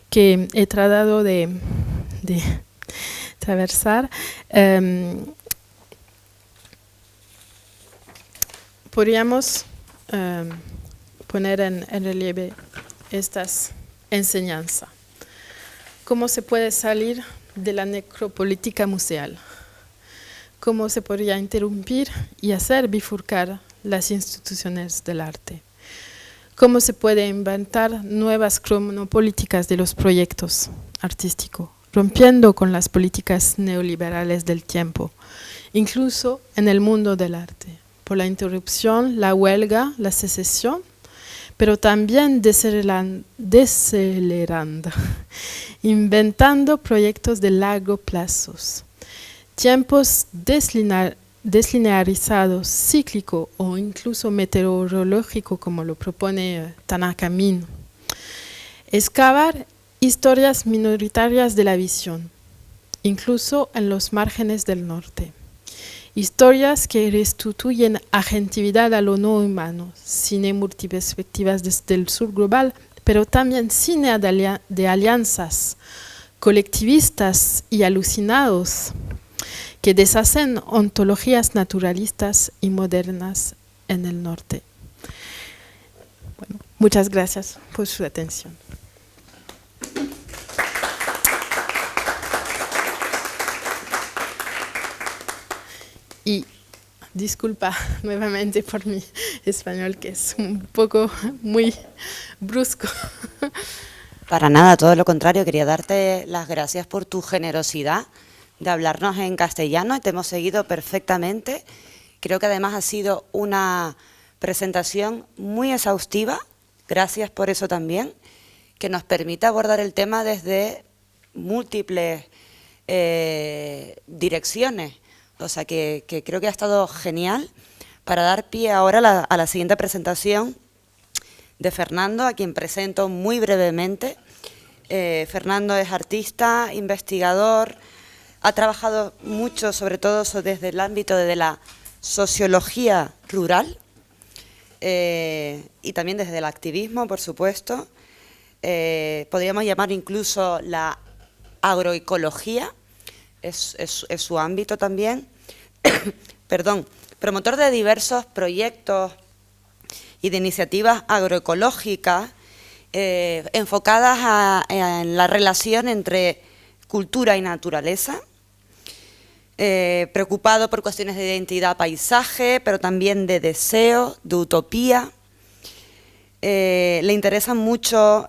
que he tratado de atravesar, podríamos poner en relieve estas enseñanzas. ¿Cómo se puede salir de la necropolítica museal? ¿Cómo se podría interrumpir y hacer bifurcar las instituciones del arte? ¿Cómo se puede inventar nuevas cronopolíticas de los proyectos artísticos, rompiendo con las políticas neoliberales del tiempo, incluso en el mundo del arte, por la interrupción, la huelga, la secesión, pero también decelerando, inventando proyectos de largo plazo, tiempos deslinearizados, cíclico o incluso meteorológico, como lo propone Tanaka Min. Excavar historias minoritarias de la visión, incluso en los márgenes del norte. Historias que restituyen agentividad a lo no humano, cine multiperspectivas desde el sur global, pero también cine de alianzas colectivistas y alucinados que deshacen ontologías naturalistas y modernas en el norte. Bueno, muchas gracias por su atención. Y disculpa nuevamente por mi español, que es un poco muy brusco. Para nada, todo lo contrario, quería darte las gracias por tu generosidad de hablarnos en castellano, te hemos seguido perfectamente. Creo que además ha sido una presentación muy exhaustiva, gracias por eso también, que nos permite abordar el tema desde múltiples direcciones. O sea que creo que ha estado genial para dar pie ahora a la siguiente presentación de Fernando, a quien presento muy brevemente. Fernando es artista, investigador, ha trabajado mucho, sobre todo desde el ámbito de la sociología rural y también desde el activismo, por supuesto. Podríamos llamar incluso la agroecología, es su ámbito también. Perdón, promotor de diversos proyectos y de iniciativas agroecológicas enfocadas en la relación entre cultura y naturaleza, preocupado por cuestiones de identidad, paisaje, pero también de deseo, de utopía. Le interesa mucho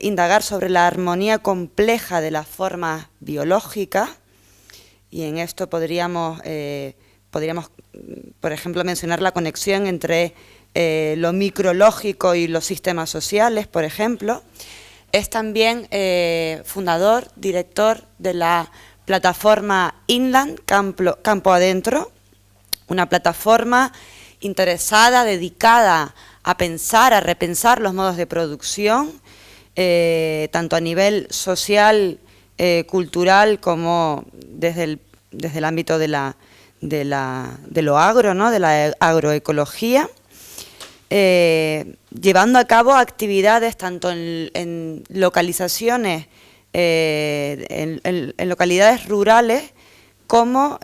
indagar sobre la armonía compleja de las formas biológicas, y en esto podríamos, por ejemplo, mencionar la conexión entre lo micrológico y los sistemas sociales, por ejemplo. Es también fundador, director de la plataforma Inland, Campo Adentro, una plataforma interesada, dedicada a pensar, a repensar los modos de producción, tanto a nivel social, cultural, como desde el ámbito de lo agro, ¿no?, de la agroecología, llevando a cabo actividades tanto en localizaciones, en localidades rurales, como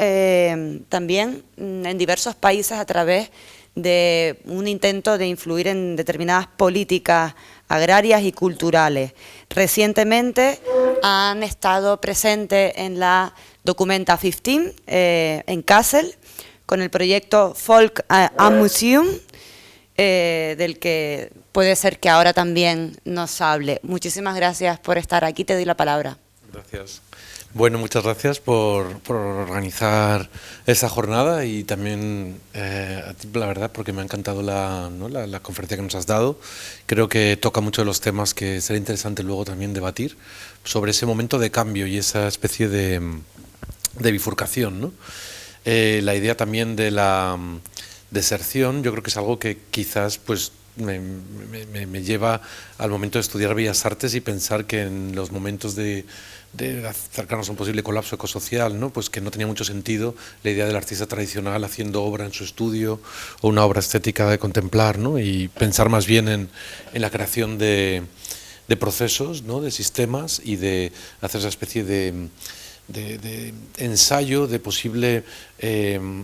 también en diversos países a través de un intento de influir en determinadas políticas agrarias y culturales. Recientemente han estado presentes en la Documenta 15 en Kassel, con el proyecto Folk a Museum, del que puede ser que ahora también nos hable. Muchísimas gracias por estar aquí, te doy la palabra. Gracias. Bueno, muchas gracias por organizar esta jornada y también a ti, la verdad, porque me ha encantado la conferencia que nos has dado. Creo que toca muchos de los temas que será interesante luego también debatir sobre ese momento de cambio y esa especie de bifurcación, ¿no? La idea también de la deserción, yo creo que es algo que quizás pues me lleva al momento de estudiar Bellas Artes y pensar que en los momentos de acercarnos a un posible colapso ecosocial, ¿no? Pues que no tenía mucho sentido la idea del artista tradicional haciendo obra en su estudio o una obra estética de contemplar, ¿no? Y pensar más bien en la creación de procesos, ¿no? De sistemas y de hacer esa especie de ensayo de posible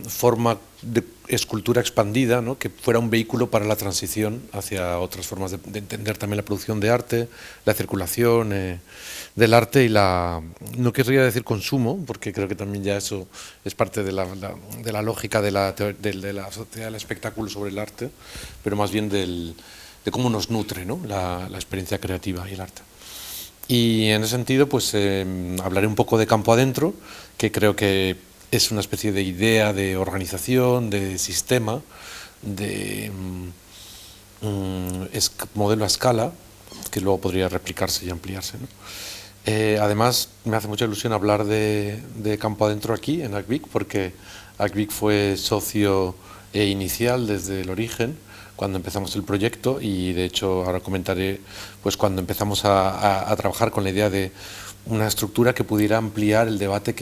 forma de escultura expandida, ¿no? Que fuera un vehículo para la transición hacia otras formas de entender también la producción de arte, la circulación del arte y no querría decir consumo, porque creo que también ya eso es parte de la lógica de la sociedad del espectáculo sobre el arte, pero más bien de cómo nos nutre, ¿no? la experiencia creativa y el arte. Y en ese sentido, pues hablaré un poco de Campo Adentro, que creo que es una especie de idea de organización, de sistema, de modelo a escala, que luego podría replicarse y ampliarse, ¿no? Además, me hace mucha ilusión hablar de Campo Adentro aquí, en ACVIC, porque ACVIC fue socio inicial desde el origen, cuando empezamos el proyecto, y de hecho ahora comentaré pues cuando empezamos a trabajar con la idea de una estructura que pudiera ampliar el debate,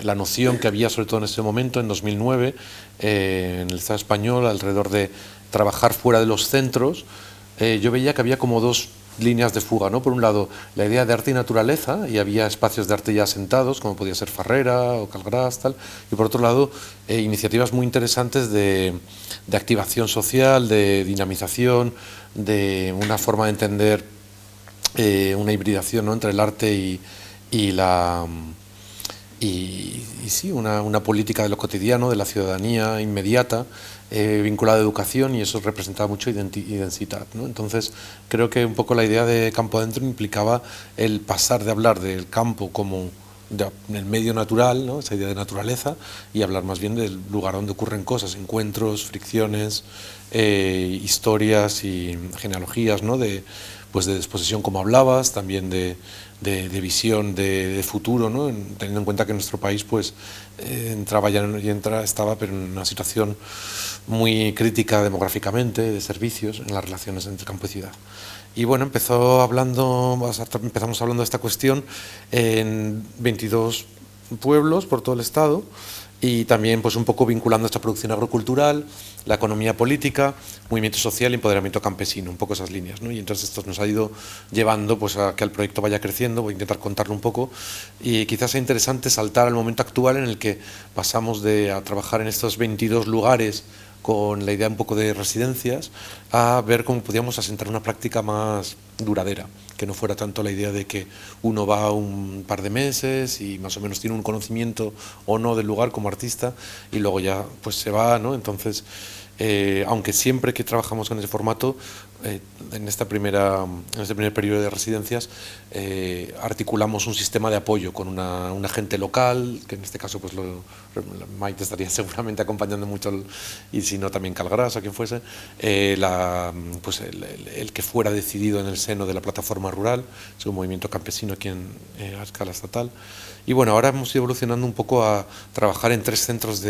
la noción que había sobre todo en ese momento, en 2009, en el Estado español, alrededor de trabajar fuera de los centros. Yo veía que había como dos líneas de fuga, ¿no? Por un lado, la idea de arte y naturaleza, y había espacios de arte ya asentados, como podía ser Farrera o Calgras, tal, y por otro lado, iniciativas muy interesantes de activación social, de dinamización, de una forma de entender una hibridación, ¿no? Entre el arte y sí, una política de lo cotidiano, de la ciudadanía inmediata, vinculada a educación, y eso representaba mucho identidad, ¿no? Entonces, creo que un poco la idea de Campo Adentro implicaba el pasar de hablar del campo como el medio natural, ¿no? Esa idea de naturaleza, y hablar más bien del lugar donde ocurren cosas, encuentros, fricciones, historias y genealogías, ¿no? Pues de disposición, como hablabas, también de visión de futuro, ¿no? Teniendo en cuenta que nuestro país pues estaba pero en una situación muy crítica demográficamente, de servicios, en las relaciones entre campo y ciudad. Y bueno, empezamos hablando de esta cuestión en 22 pueblos por todo el estado, y también pues un poco vinculando esta producción agrocultural, la economía política, movimiento social y empoderamiento campesino, un poco esas líneas, ¿no? Y entonces esto nos ha ido llevando pues a que el proyecto vaya creciendo. Voy a intentar contarlo un poco, y quizás sea interesante saltar al momento actual en el que pasamos a trabajar en estos 22 lugares con la idea un poco de residencias, a ver cómo podíamos asentar una práctica más duradera, que no fuera tanto la idea de que uno va un par de meses y más o menos tiene un conocimiento o no del lugar como artista y luego ya pues se va, ¿no? Entonces, aunque siempre que trabajamos en ese formato, en este primer periodo de residencias, articulamos un sistema de apoyo con un agente local, que en este caso pues Maite estaría seguramente acompañando mucho, y si no también Calgras o quien fuese, pues el que fuera decidido en el seno de la plataforma rural, es un movimiento campesino aquí a escala estatal. Y bueno, ahora hemos ido evolucionando un poco a trabajar en 3 centros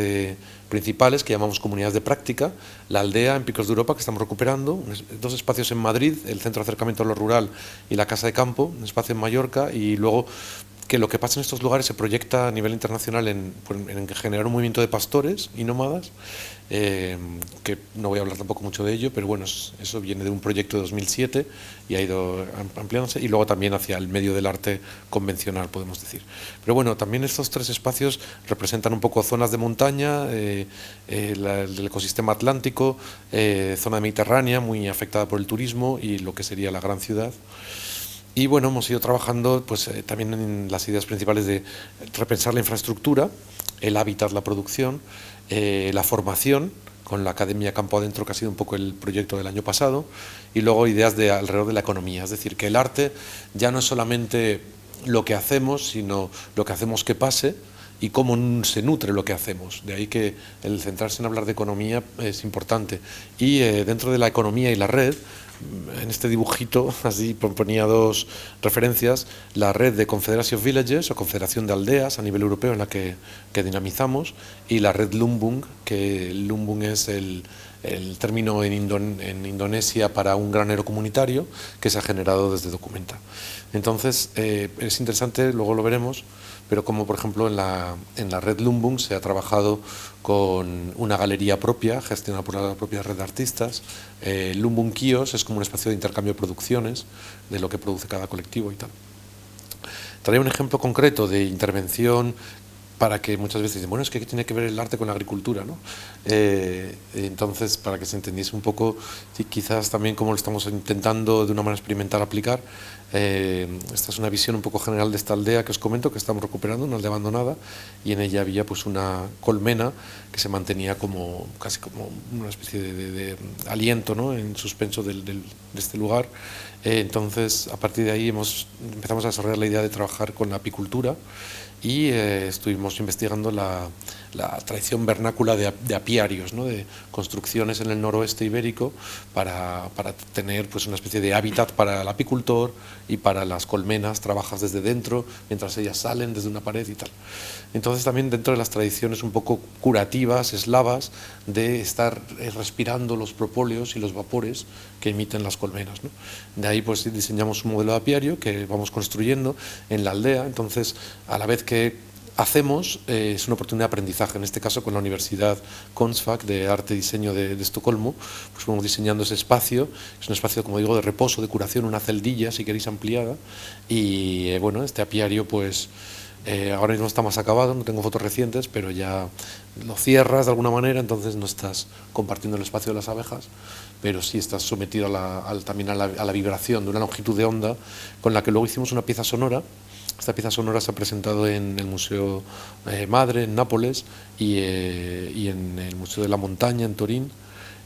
principales que llamamos comunidades de práctica: la aldea en Picos de Europa, que estamos recuperando, 2 espacios en Madrid, el Centro de Acercamiento a lo Rural y la Casa de Campo, un espacio en Mallorca, y luego que lo que pasa en estos lugares se proyecta a nivel internacional en generar un movimiento de pastores y nómadas, que no voy a hablar tampoco mucho de ello, pero bueno, eso viene de un proyecto de 2007 y ha ido ampliándose, y luego también hacia el medio del arte convencional, podemos decir. Pero bueno, también estos 3 espacios representan un poco zonas de montaña, el ecosistema atlántico, zona mediterránea muy afectada por el turismo y lo que sería la gran ciudad. Y bueno, hemos ido trabajando pues, también en las ideas principales de repensar la infraestructura, el hábitat, la producción, la formación, con la Academia Campo Adentro, que ha sido un poco el proyecto del año pasado, y luego ideas alrededor de la economía, es decir, que el arte ya no es solamente lo que hacemos, sino lo que hacemos que pase y cómo se nutre lo que hacemos. De ahí que el centrarse en hablar de economía es importante. Y dentro de la economía y la red, en este dibujito, así ponía dos referencias, la red de Confederation of Villages o Confederación de Aldeas a nivel europeo en la que dinamizamos, y la red Lumbung, que Lumbung es el término en Indonesia para un granero comunitario que se ha generado desde Documenta. Entonces es interesante, luego lo veremos, pero como por ejemplo en la red Lumbung se ha trabajado con una galería propia, gestionada por la propia red de artistas. Lumbung Kios es como un espacio de intercambio de producciones, de lo que produce cada colectivo y tal. Traía un ejemplo concreto de intervención para que muchas veces dicen, bueno, es que tiene que ver el arte con la agricultura, ¿no? Entonces, para que se entendiese un poco, sí, quizás también como lo estamos intentando de una manera experimental aplicar, esta es una visión un poco general de esta aldea que os comento, que estamos recuperando, una aldea abandonada, y en ella había pues una colmena que se mantenía como casi como una especie de aliento, ¿no?, en suspenso de este lugar. Entonces, a partir de ahí empezamos a desarrollar la idea de trabajar con la apicultura, y estuvimos investigando la tradición vernácula de apiarios, ¿no?, de construcciones en el noroeste ibérico para tener pues una especie de hábitat para el apicultor y para las colmenas. Trabajas desde dentro mientras ellas salen desde una pared y tal. Entonces también dentro de las tradiciones un poco curativas, eslavas, de estar respirando los propóleos y los vapores que emiten las colmenas, ¿no? De ahí pues diseñamos un modelo de apiario que vamos construyendo en la aldea. Entonces, a la vez que hacemos, es una oportunidad de aprendizaje, en este caso con la Universidad Konstfack de Arte y Diseño de Estocolmo, pues vamos diseñando ese espacio. Es un espacio, como digo, de reposo, de curación, una celdilla, si queréis, ampliada, y bueno, este apiario pues ahora mismo está más acabado, no tengo fotos recientes, pero ya lo cierras de alguna manera, entonces no estás compartiendo el espacio de las abejas, pero sí estás sometido también a la vibración de una longitud de onda, con la que luego hicimos una pieza sonora. Esta pieza sonora se ha presentado en el Museo Madre, en Nápoles, y en el Museo de la Montaña, en Turín,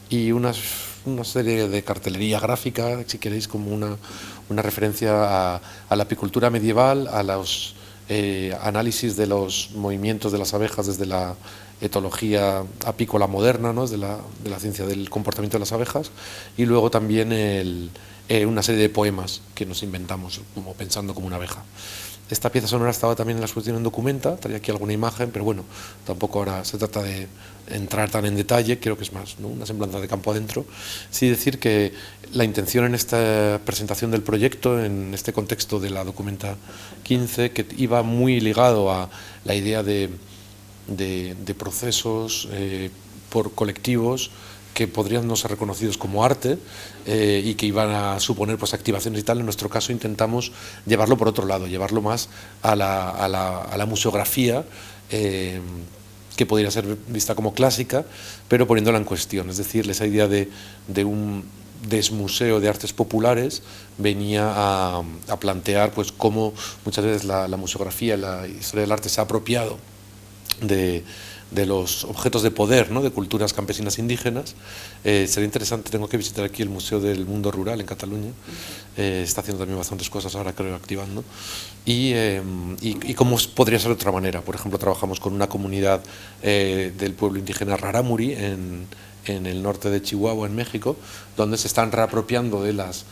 y una serie de cartelería gráfica, si queréis, como una referencia a la apicultura medieval, a los análisis de los movimientos de las abejas desde la etología apícola moderna, ¿no?, desde la ciencia del comportamiento de las abejas, y luego también una serie de poemas que nos inventamos, como pensando como una abeja. Esta pieza sonora estaba también en la exposición en Documenta, traía aquí alguna imagen, pero bueno, tampoco ahora se trata de entrar tan en detalle, creo que es más, ¿no?, una semblanza de campo adentro. Sí decir que la intención en esta presentación del proyecto, en este contexto de la Documenta 15, que iba muy ligado a la idea de procesos por colectivos que podrían no ser reconocidos como arte y que iban a suponer pues activaciones y tal. En nuestro caso intentamos llevarlo por otro lado, llevarlo más a la museografía, que podría ser vista como clásica, pero poniéndola en cuestión. Es decir, esa idea de un desmuseo de artes populares venía a plantear pues cómo muchas veces la museografía, la historia del arte se ha apropiado de los objetos de poder, ¿no?, de culturas campesinas indígenas. Sería interesante, tengo que visitar aquí el Museo del Mundo Rural en Cataluña, está haciendo también bastantes cosas ahora, creo, activando, y cómo podría ser de otra manera. Por ejemplo, trabajamos con una comunidad del pueblo indígena Rarámuri en el norte de Chihuahua, en México, donde se están reapropiando de las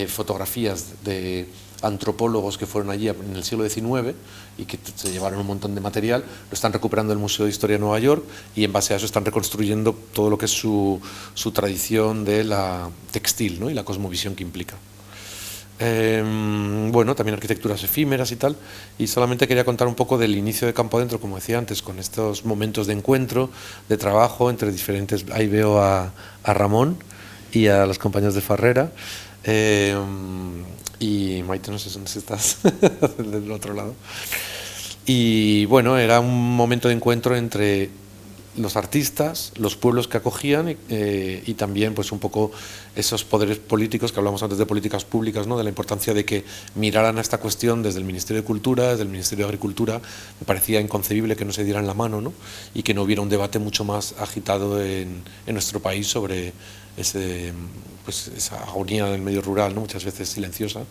fotografías de antropólogos que fueron allí en el siglo XIX y que se llevaron un montón de material, lo están recuperando el Museo de Historia de Nueva York, y en base a eso están reconstruyendo todo lo que es su tradición de la textil, ¿no?, y la cosmovisión que implica. Bueno, también arquitecturas efímeras y tal, y solamente quería contar un poco del inicio de Campo Adentro, como decía antes, con estos momentos de encuentro, de trabajo entre diferentes. Ahí veo a Ramón y a los compañeros de Farrera, y Maite, no sé dónde estás, del otro lado. Y bueno, era un momento de encuentro entre los artistas, los pueblos que acogían y también pues un poco esos poderes políticos que hablamos antes de políticas públicas, ¿no? De la importancia de que miraran a esta cuestión desde el Ministerio de Cultura, desde el Ministerio de Agricultura. Me parecía inconcebible que no se dieran la mano, ¿no? Y que no hubiera un debate mucho más agitado en nuestro país sobre esa agonía del medio rural, ¿no? Muchas veces silenciosa.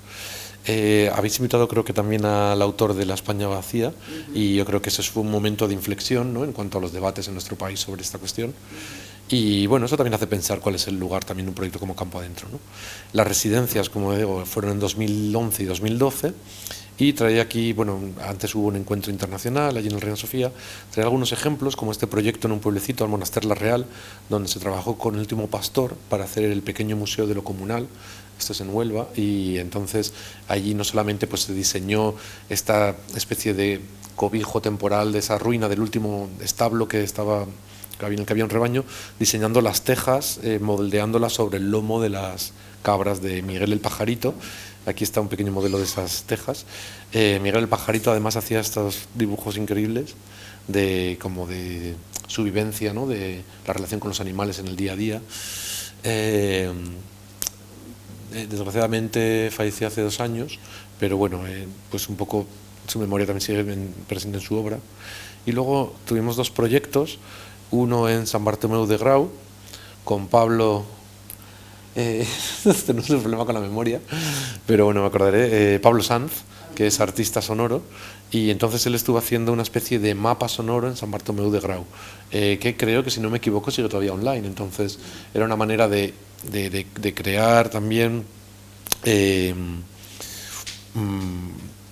Habéis invitado creo que también al autor de La España vacía y yo creo que ese fue un momento de inflexión, ¿no? En cuanto a los debates en nuestro país sobre esta cuestión. Y bueno, eso también hace pensar cuál es el lugar también de un proyecto como Campo Adentro, ¿no? Las residencias, como digo, fueron en 2011 y 2012 y traía aquí, bueno, antes hubo un encuentro internacional allí en el Reina Sofía, traía algunos ejemplos como este proyecto en un pueblecito, al Monaster La Real, donde se trabajó con el último pastor para hacer el pequeño museo de lo comunal. Esto es en Huelva y entonces allí no solamente pues se diseñó esta especie de cobijo temporal de esa ruina del último establo en el que había un rebaño, diseñando las tejas, moldeándolas sobre el lomo de las cabras de Miguel el Pajarito. Aquí está un pequeño modelo de esas tejas. Miguel el Pajarito además hacía estos dibujos increíbles como de su vivencia, ¿no? De la relación con los animales en el día a día. Desgraciadamente falleció hace 2 años, pero bueno, pues un poco su memoria también sigue presente en su obra. Y luego tuvimos 2 proyectos, uno en San Bartomeu de Grau, con Pablo, tenemos un problema con la memoria, pero bueno, me acordaré, Pablo Sanz, que es artista sonoro, y entonces él estuvo haciendo una especie de mapa sonoro en San Bartomeu de Grau, que creo que, si no me equivoco, sigue todavía online. Entonces era una manera de crear también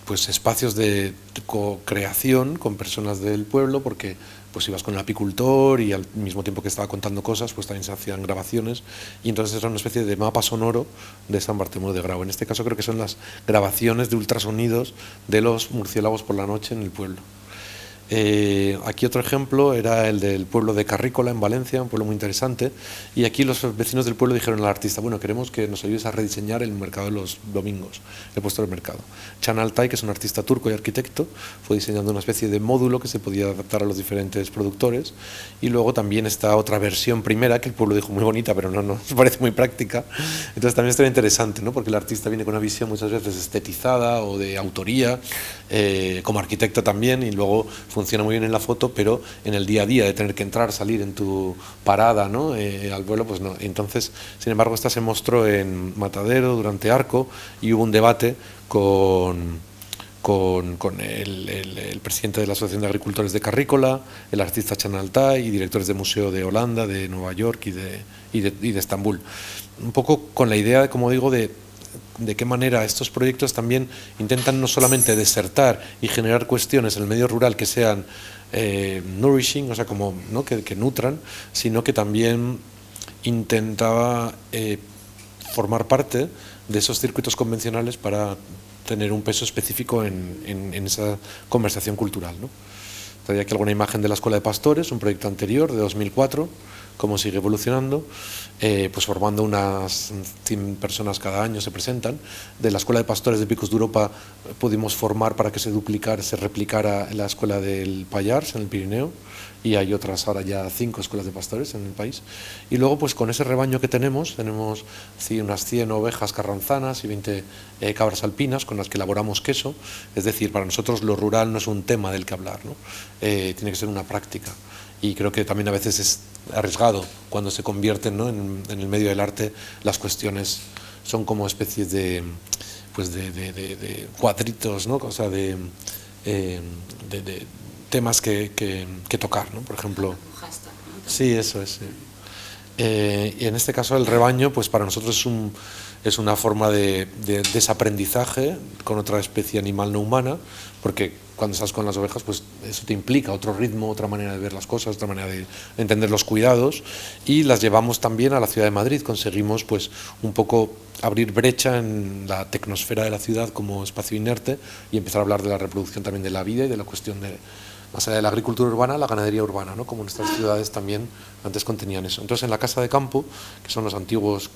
pues espacios de co-creación con personas del pueblo, porque pues ibas con el apicultor y al mismo tiempo que estaba contando cosas, pues también se hacían grabaciones, y entonces era una especie de mapa sonoro de San Bartomeu de Grau. En este caso creo que son las grabaciones de ultrasonidos de los murciélagos por la noche en el pueblo. Aquí otro ejemplo era el del pueblo de Carrícola, en Valencia, un pueblo muy interesante, y aquí los vecinos del pueblo dijeron al artista: bueno, queremos que nos ayudes a rediseñar el mercado de los domingos, el puesto del mercado. Can Altay, que es un artista turco y arquitecto, fue diseñando una especie de módulo que se podía adaptar a los diferentes productores, y luego también está otra versión primera que el pueblo dijo muy bonita, pero no nos parece muy práctica. Entonces también está interesante, ¿no? Porque el artista viene con una visión muchas veces estetizada o de autoría, como arquitecto también, y luego funciona muy bien en la foto, pero en el día a día de tener que entrar, salir en tu parada, ¿no? Al vuelo, pues no. Entonces, sin embargo, esta se mostró en Matadero durante Arco y hubo un debate con el presidente de la Asociación de Agricultores de Carrícola, el artista Can Altay y directores de museo de Holanda, de Nueva York y de Estambul. Un poco con la idea, como digo, de qué manera estos proyectos también intentan no solamente desertar y generar cuestiones en el medio rural que sean nourishing, o sea, como, ¿no? que nutran, sino que también intentaba formar parte de esos circuitos convencionales para tener un peso específico en esa conversación cultural, ¿no? Traía aquí alguna imagen de la Escuela de Pastores, un proyecto anterior de 2004, cómo sigue evolucionando, pues formando unas 100 personas cada año se presentan. De la Escuela de Pastores de Picos de Europa pudimos formar para que se replicara en la Escuela del Pallars, en el Pirineo, y hay otras ahora ya 5 escuelas de pastores en el país. Y luego pues con ese rebaño que tenemos unas 100 ovejas carranzanas y 20 cabras alpinas con las que elaboramos queso. Es decir, para nosotros lo rural no es un tema del que hablar, ¿no? Tiene que ser una práctica. Y creo que también a veces es arriesgado cuando se convierten, ¿no? en el medio del arte. Las cuestiones son como especies de cuadritos, ¿no? O sea, de temas que tocar, ¿no? Por ejemplo. Sí, eso es. Sí. Y en este caso el rebaño, pues para nosotros es una forma de desaprendizaje con otra especie animal no humana, porque cuando estás con las ovejas, pues eso te implica otro ritmo, otra manera de ver las cosas, otra manera de entender los cuidados, y las llevamos también a la ciudad de Madrid. Conseguimos pues un poco abrir brecha en la tecnosfera de la ciudad como espacio inerte y empezar a hablar de la reproducción también de la vida y de la cuestión de, más allá de la agricultura urbana, la ganadería urbana, ¿no? Como nuestras ciudades también antes contenían eso. Entonces en la casa de campo, que son los antiguos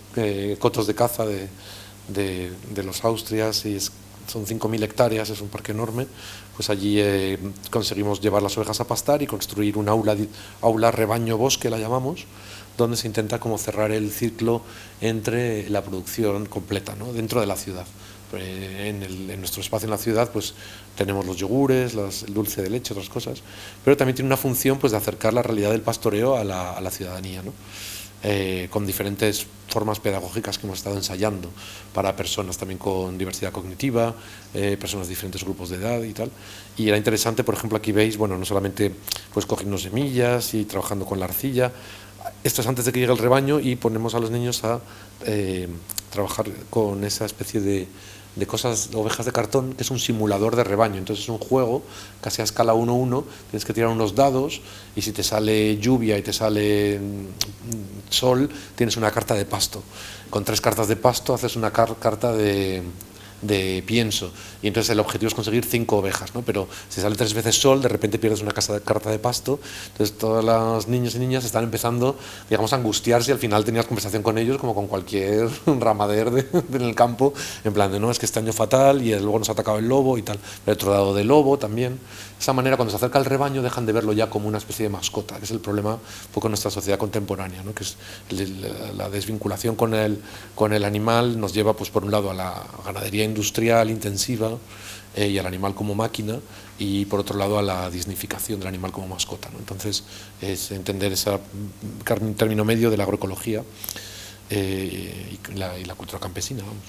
cotos de caza de los Austrias, y son 5.000 hectáreas, es un parque enorme, pues allí conseguimos llevar las ovejas a pastar y construir un aula rebaño-bosque, la llamamos, donde se intenta como cerrar el ciclo entre la producción completa, ¿no?, dentro de la ciudad. En nuestro espacio en la ciudad pues tenemos los yogures, el dulce de leche, otras cosas, pero también tiene una función pues de acercar la realidad del pastoreo a la ciudadanía, ¿no? Con diferentes formas pedagógicas que hemos estado ensayando para personas también con diversidad cognitiva, personas de diferentes grupos de edad y tal. Y era interesante, por ejemplo, aquí veis, bueno, no solamente pues cogiendo semillas y trabajando con la arcilla, esto es antes de que llegue el rebaño, y ponemos a los niños a trabajar con esa especie de cosas, ovejas de cartón, que es un simulador de rebaño. Entonces es un juego casi a escala 1:1, tienes que tirar unos dados y si te sale lluvia y te sale sol, tienes una carta de pasto. Con 3 cartas de pasto haces una carta de pienso, y entonces el objetivo es conseguir 5 ovejas, ¿no? Pero si sale 3 veces sol, de repente pierdes una carta de pasto. Entonces todos los niños y niñas están empezando, digamos, a angustiarse, y al final tenías conversación con ellos como con cualquier ramader en el campo, en plan de no, es que este año fatal y luego nos ha atacado el lobo y tal, pero otro lado de lobo también. De esa manera, cuando se acerca el rebaño, dejan de verlo ya como una especie de mascota, que es el problema un poco en nuestra sociedad contemporánea, ¿no?, que es la desvinculación con el animal nos lleva, pues por un lado, a la ganadería industrial intensiva y al animal como máquina, y por otro lado a la dignificación del animal como mascota, ¿no? Entonces es entender ese término medio de la agroecología y la cultura campesina, vamos.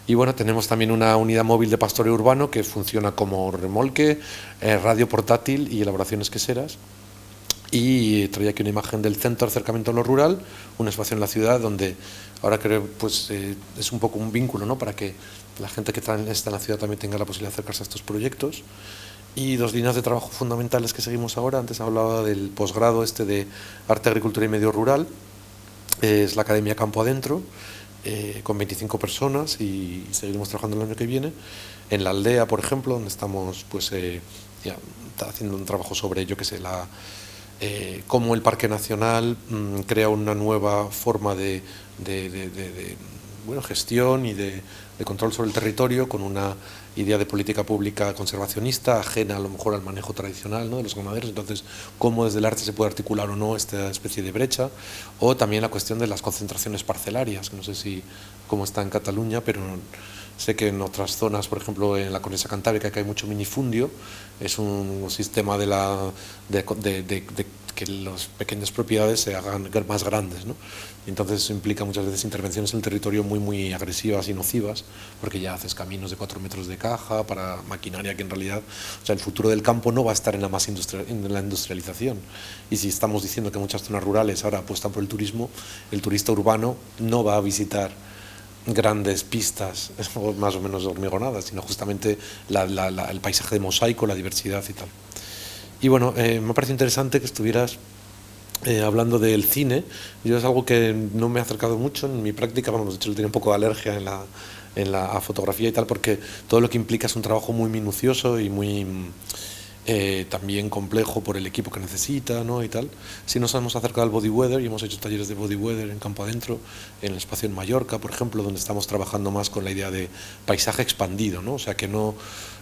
Y bueno, tenemos también una unidad móvil de pastoreo urbano que funciona como remolque, radio portátil y elaboraciones queseras. Y traía aquí una imagen del centro de acercamiento a lo rural, un espacio en la ciudad donde ahora creo pues es un poco un vínculo, ¿no?, para que la gente que está en la ciudad también tenga la posibilidad de acercarse a estos proyectos. Y 2 líneas de trabajo fundamentales que seguimos ahora. Antes hablaba del posgrado de Arte, Agricultura y Medio Rural, es la Academia Campo Adentro, con 25 personas, y seguiremos trabajando el año que viene. En la aldea, por ejemplo, donde estamos pues ya haciendo un trabajo sobre, yo qué sé, cómo el Parque Nacional crea una nueva forma de gestión y de control sobre el territorio, con una idea de política pública conservacionista, ajena a lo mejor al manejo tradicional, ¿no?, de los ganaderos. Entonces, cómo desde el arte se puede articular o no esta especie de brecha, o también la cuestión de las concentraciones parcelarias, que no sé cómo está en Cataluña, pero sé que en otras zonas, por ejemplo en la cornisa cantábrica, que hay mucho minifundio, es un sistema de que las pequeñas propiedades se hagan más grandes, ¿no? Entonces eso implica muchas veces intervenciones en el territorio muy agresivas y nocivas, porque ya haces caminos de 4 metros de caja para maquinaria que en realidad, o sea, el futuro del campo no va a estar en la industrialización. Y si estamos diciendo que muchas zonas rurales ahora apuestan por el turismo, el turista urbano no va a visitar grandes pistas más o menos hormigonadas, sino justamente el paisaje de mosaico, la diversidad y tal. Y bueno, me parece interesante que estuvieras hablando del cine. Yo es algo que no me he acercado mucho en mi práctica, vamos, de hecho le tenía un poco de alergia en la fotografía y tal, porque todo lo que implica es un trabajo muy minucioso y muy también complejo por el equipo que necesita, ¿no?, y tal. Sí nos hemos acercado al body weather y hemos hecho talleres de body weather en Campo Adentro, en el espacio en Mallorca, por ejemplo, donde estamos trabajando más con la idea de paisaje expandido, ¿no? O sea, que no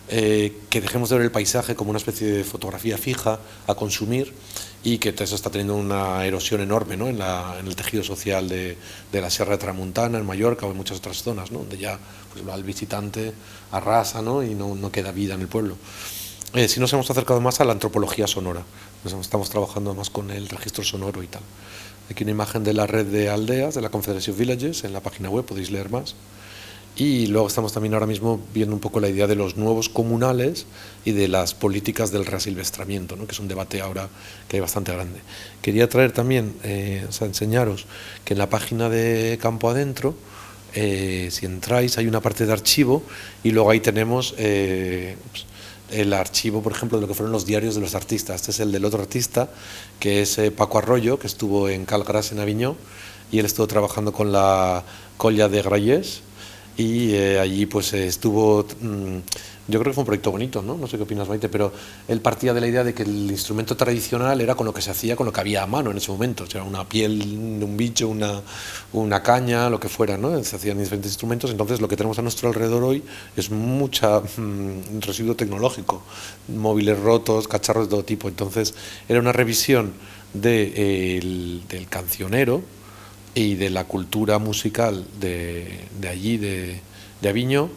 que dejemos de ver el paisaje como una especie de fotografía fija a consumir, y que eso está teniendo una erosión enorme, ¿no?, en el tejido social de la Sierra de Tramuntana, en Mallorca o en muchas otras zonas, ¿no?, donde ya pues, el visitante arrasa, ¿no?, y no queda vida en el pueblo. Sí nos hemos acercado más a la antropología sonora, estamos trabajando más con el registro sonoro y tal. Aquí una imagen de la red de aldeas de la Confederación Villages, en la página web podéis leer más. Y luego estamos también ahora mismo viendo un poco la idea de los nuevos comunales y de las políticas del reasilvestramiento, ¿no?, que es un debate ahora que hay bastante grande. Quería traer también, enseñaros que en la página de Campo Adentro, si entráis, hay una parte de archivo, y luego ahí tenemos el archivo, por ejemplo, de lo que fueron los diarios de los artistas. Este es el del otro artista, que es Paco Arroyo, que estuvo en Calgras, en Aviñó, y él estuvo trabajando con la Colla de Grallers, y allí pues estuvo yo creo que fue un proyecto bonito, ¿no? No sé qué opinas, Maite, pero él partía de la idea de que el instrumento tradicional era con lo que se hacía, con lo que había a mano en ese momento, o sea, una piel de un bicho, una caña, lo que fuera, ¿no? Se hacían diferentes instrumentos, entonces lo que tenemos a nuestro alrededor hoy es mucha residuo tecnológico, móviles rotos, cacharros de todo tipo, entonces era una revisión del cancionero y de la cultura musical de allí, de Aviño,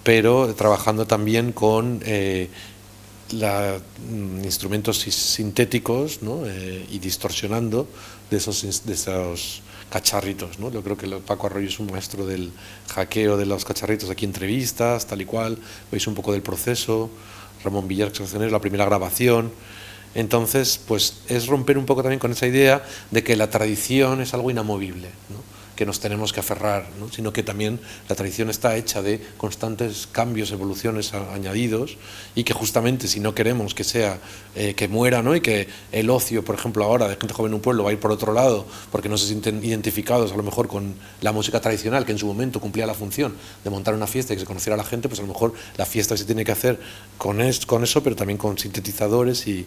pero trabajando también con instrumentos sintéticos, ¿no? Y distorsionando de esos cacharritos, ¿no? Yo creo que Paco Arroyo es un maestro del hackeo de los cacharritos, aquí entrevistas, tal y cual, veis un poco del proceso, Ramón Villar, la primera grabación. Entonces, pues es romper un poco también con esa idea de que la tradición es algo inamovible, ¿no? Que nos tenemos que aferrar, ¿no? Sino que también la tradición está hecha de constantes cambios, evoluciones añadidos, y que justamente si no queremos que sea que muera, ¿no? Y que el ocio, por ejemplo, ahora de gente joven en un pueblo va a ir por otro lado porque no se sienten identificados a lo mejor con la música tradicional que en su momento cumplía la función de montar una fiesta y que se conociera a la gente, pues a lo mejor la fiesta se tiene que hacer con eso, pero también con sintetizadores y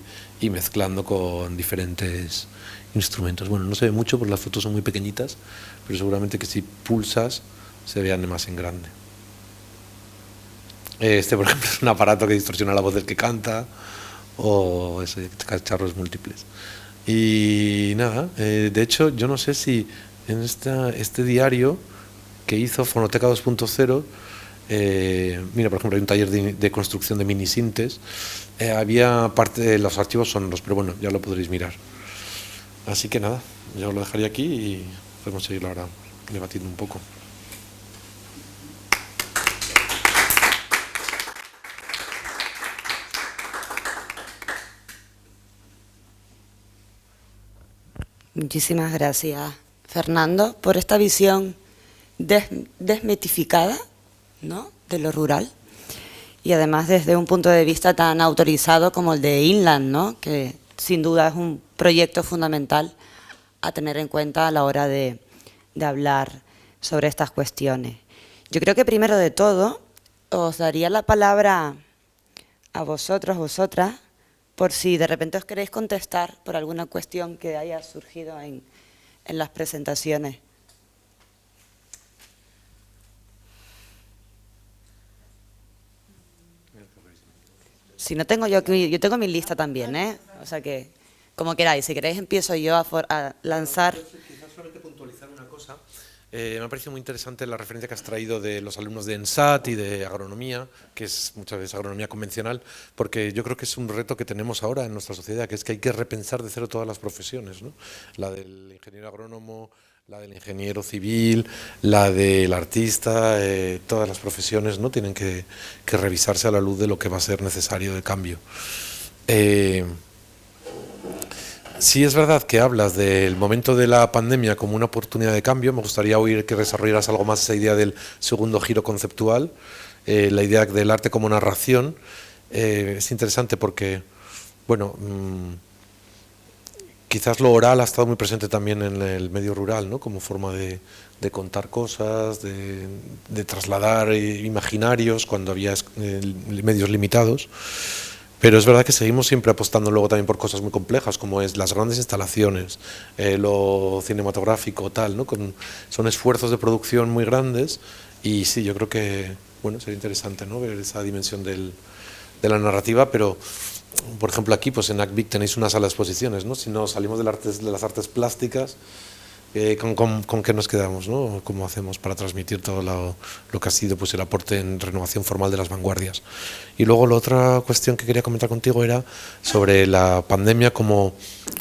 mezclando con diferentes instrumentos. Bueno, no se ve mucho porque las fotos son muy pequeñitas, pero seguramente que si pulsas se vean más en grande. Este, por ejemplo, es un aparato que distorsiona la voz del que canta, o ese, cacharros múltiples. Y nada, de hecho, yo no sé si en este diario que hizo Fonoteca 2.0, mira, por ejemplo, hay un taller de construcción de minisintes, había parte de los archivos sonoros, pero bueno, ya lo podréis mirar. Así que nada, yo lo dejaría aquí y podemos seguir ahora debatiendo un poco. Muchísimas gracias, Fernando, por esta visión desmitificada, ¿no?, de lo rural, y además desde un punto de vista tan autorizado como el de Inland, ¿no?, que sin duda es un proyecto fundamental a tener en cuenta a la hora de hablar sobre estas cuestiones. Yo creo que primero de todo os daría la palabra a vosotros, vosotras, por si de repente os queréis contestar por alguna cuestión que haya surgido en las presentaciones. Si no tengo yo tengo mi lista también, ¿eh? O sea que, como queráis, si queréis empiezo yo a lanzar. Quizás solamente puntualizar una cosa. Me ha parecido muy interesante la referencia que has traído de los alumnos de ENSAT y de agronomía, que es muchas veces agronomía convencional, porque yo creo que es un reto que tenemos ahora en nuestra sociedad, que es que hay que repensar de cero todas las profesiones, ¿no? La del ingeniero agrónomo, la del ingeniero civil, la del artista, todas las profesiones, ¿no?, tienen que revisarse a la luz de lo que va a ser necesario de cambio. Sí es verdad que hablas del momento de la pandemia como una oportunidad de cambio. Me gustaría oír que desarrollaras algo más esa idea del segundo giro conceptual, la idea del arte como narración. Es interesante porque, bueno, quizás lo oral ha estado muy presente también en el medio rural, ¿no?, como forma de contar cosas, de trasladar imaginarios cuando había medios limitados. Pero es verdad que seguimos siempre apostando luego también por cosas muy complejas, como es las grandes instalaciones, lo cinematográfico, tal, ¿no? Son esfuerzos de producción muy grandes y sí, yo creo que, bueno, sería interesante, ¿no?, ver esa dimensión de la narrativa, pero, por ejemplo, aquí pues en ACVIC tenéis una sala de exposiciones, ¿no? Si no salimos de las artes plásticas, ¿con qué nos quedamos, ¿no? ¿Cómo hacemos para transmitir todo lo que ha sido pues el aporte en renovación formal de las vanguardias? Y luego la otra cuestión que quería comentar contigo era sobre la pandemia como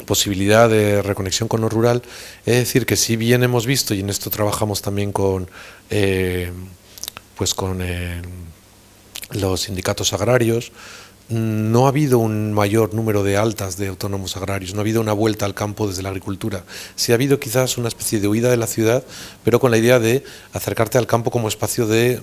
posibilidad de reconexión con lo rural. Es decir, que si bien hemos visto, y en esto trabajamos también con los sindicatos agrarios, no ha habido un mayor número de altas de autónomos agrarios, no ha habido una vuelta al campo desde la agricultura. Sí ha habido quizás una especie de huida de la ciudad, pero con la idea de acercarte al campo como espacio de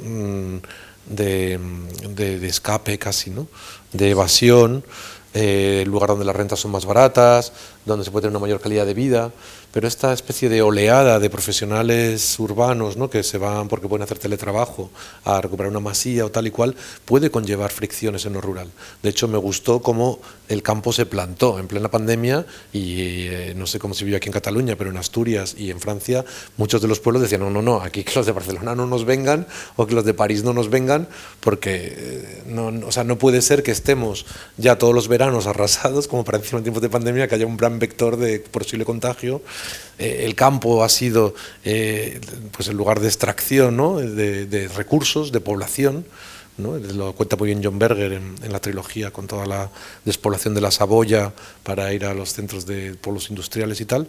escape casi, ¿no?, de evasión, lugar donde las rentas son más baratas, donde se puede tener una mayor calidad de vida, pero esta especie de oleada de profesionales urbanos, ¿no?, que se van porque pueden hacer teletrabajo a recuperar una masía o tal y cual, puede conllevar fricciones en lo rural. De hecho, me gustó cómo el campo se plantó en plena pandemia y no sé cómo se vive aquí en Cataluña, pero en Asturias y en Francia muchos de los pueblos decían no, aquí que los de Barcelona no nos vengan o que los de París no nos vengan, porque o sea, no puede ser que estemos ya todos los veranos arrasados, como para encima en tiempos de pandemia, que haya un gran vector de posible contagio. El campo ha sido pues el lugar de extracción, ¿no?, de recursos, de población, ¿no? Lo cuenta muy bien John Berger en la trilogía, con toda la despoblación de la Saboya para ir a los centros de pueblos industriales y tal.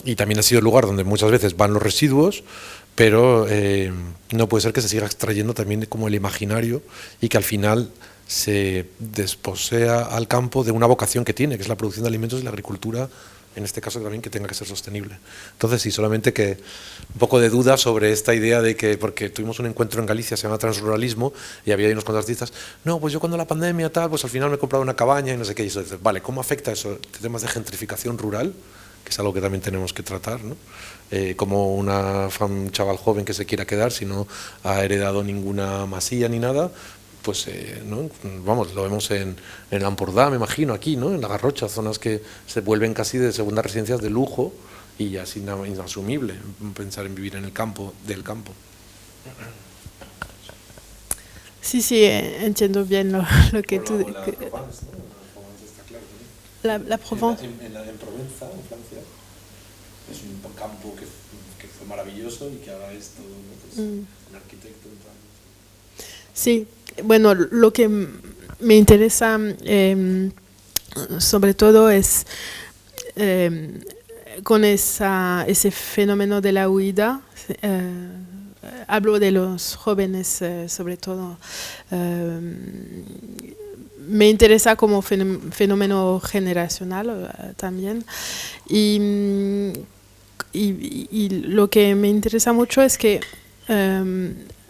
Y también ha sido el lugar donde muchas veces van los residuos, pero no puede ser que se siga extrayendo también como el imaginario y que al final se desposea al campo de una vocación que tiene, que es la producción de alimentos y la agricultura, en este caso también, que tenga que ser sostenible. Entonces sí, solamente que un poco de duda sobre esta idea de que, porque tuvimos un encuentro en Galicia, se llama Transruralismo, y había ahí unos contratistas, no, pues yo cuando la pandemia tal, pues al final me he comprado una cabaña y no sé qué, y eso dices, vale, ¿cómo afecta eso? Temas de gentrificación rural, que es algo que también tenemos que tratar, ¿no? Como un chaval joven que se quiera quedar, si no ha heredado ninguna masía ni nada, pues ¿no? Vamos, lo vemos en Ampurdá, me imagino, aquí, ¿no?, en La Garrocha, zonas que se vuelven casi de segundas residencias de lujo y así inasumible pensar en vivir en el campo, del campo. Sí, sí, entiendo bien lo que tú... La Provence, ¿no? La Provence está claro, ¿no? La Provence. En Provenza, en Francia, es un campo que fue maravilloso y que ahora es todo, pues, un arquitecto. Sí, bueno, lo que me interesa sobre todo es con ese fenómeno de la huida. Hablo de los jóvenes sobre todo. Me interesa como fenómeno generacional también. Y lo que me interesa mucho es que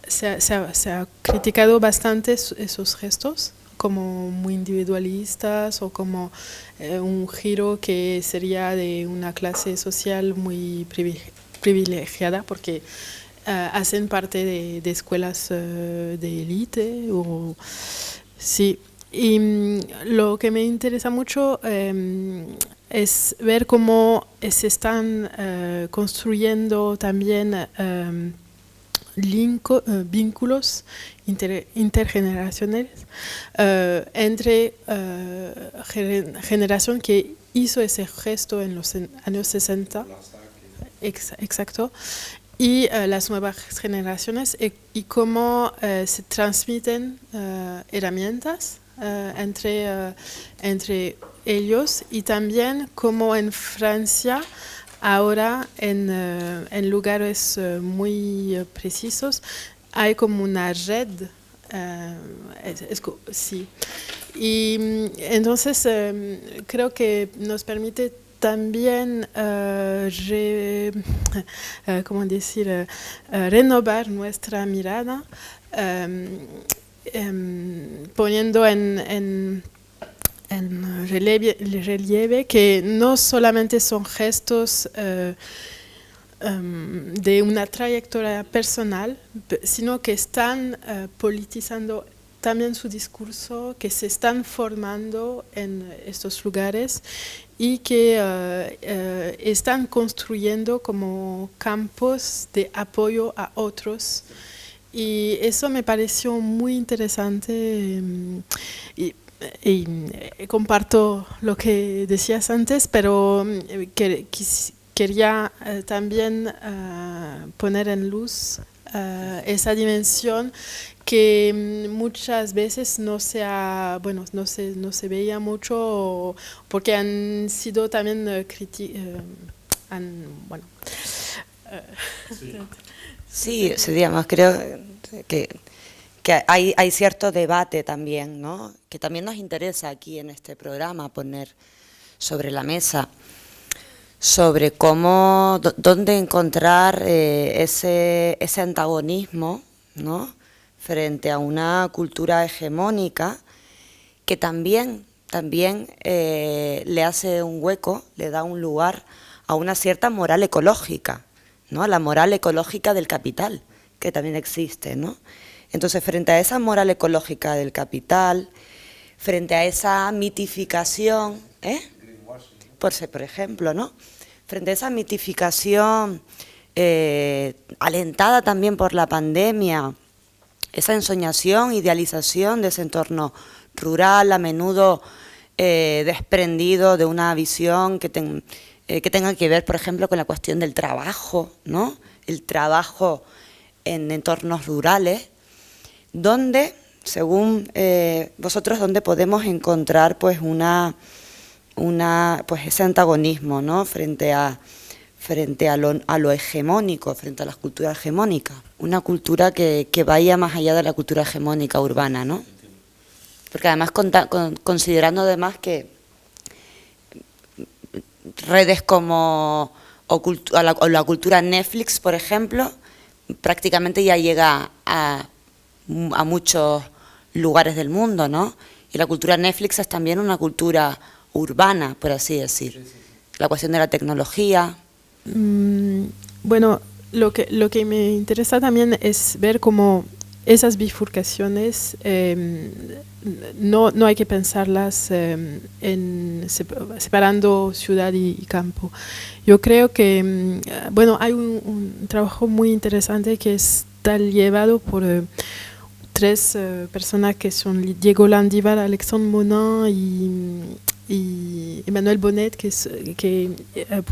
se ha criticado bastante esos gestos como muy individualistas o como un giro que sería de una clase social muy privilegiada porque hacen parte de escuelas de élite. Sí. Y lo que me interesa mucho es ver cómo se están construyendo también vínculos intergeneracionales entre generación que hizo ese gesto en los años 60, exacto, y las nuevas generaciones y cómo se transmiten herramientas entre ellos, y también cómo en Francia ahora en lugares muy precisos hay como una red, sí. Y entonces creo que nos permite también ¿cómo decir? Renovar nuestra mirada, poniendo en relieve que no solamente son gestos de una trayectoria personal, sino que están politizando también su discurso, que se están formando en estos lugares y que están construyendo como campos de apoyo a otros. Y eso me pareció muy interesante y comparto lo que decías antes, pero quería también poner en luz esa dimensión que muchas veces no se veía mucho porque han sido también sí, digamos, creo que hay cierto debate también, ¿no?, que también nos interesa aquí en este programa poner sobre la mesa, sobre cómo, dónde encontrar ese antagonismo, ¿no?, frente a una cultura hegemónica que también también le hace un hueco, le da un lugar a una cierta moral ecológica, ¿no? A la moral ecológica del capital, que también existe, ¿no? Entonces, frente a esa moral ecológica del capital, frente a esa mitificación, por ejemplo, ¿no? Frente a esa mitificación alentada también por la pandemia, esa ensoñación, idealización de ese entorno rural, a menudo desprendido de una visión que tenga que ver, por ejemplo, con la cuestión del trabajo, ¿no? El trabajo en entornos rurales, donde, según vosotros, donde podemos encontrar pues pues ese antagonismo, ¿no? frente a lo hegemónico, frente a las culturas hegemónicas, una cultura que vaya más allá de la cultura hegemónica urbana, ¿no? Porque además considerando además que redes como la cultura Netflix, por ejemplo, prácticamente ya llega a muchos lugares del mundo, ¿no? Y la cultura Netflix es también una cultura urbana, por así decir. Sí, sí, sí. La cuestión de la tecnología. Bueno, lo que me interesa también es ver cómo esas bifurcaciones no hay que pensarlas separando ciudad y campo. Yo creo que, bueno, hay un trabajo muy interesante que está llevado por tres personas que son Diego Landívar, Alexandre Monin y Emmanuel Bonnet, que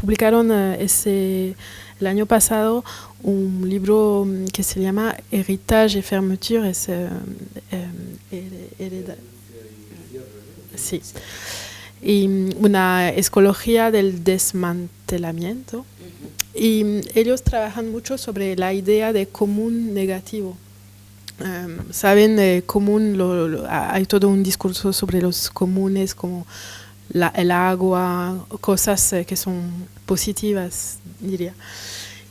publicaron el año pasado un libro que se llama Héritage et fermeture, sí, y una escología del desmantelamiento. Y ellos trabajan mucho sobre la idea de común negativo. Saben, común, hay todo un discurso sobre los comunes como el agua, cosas que son positivas, diría.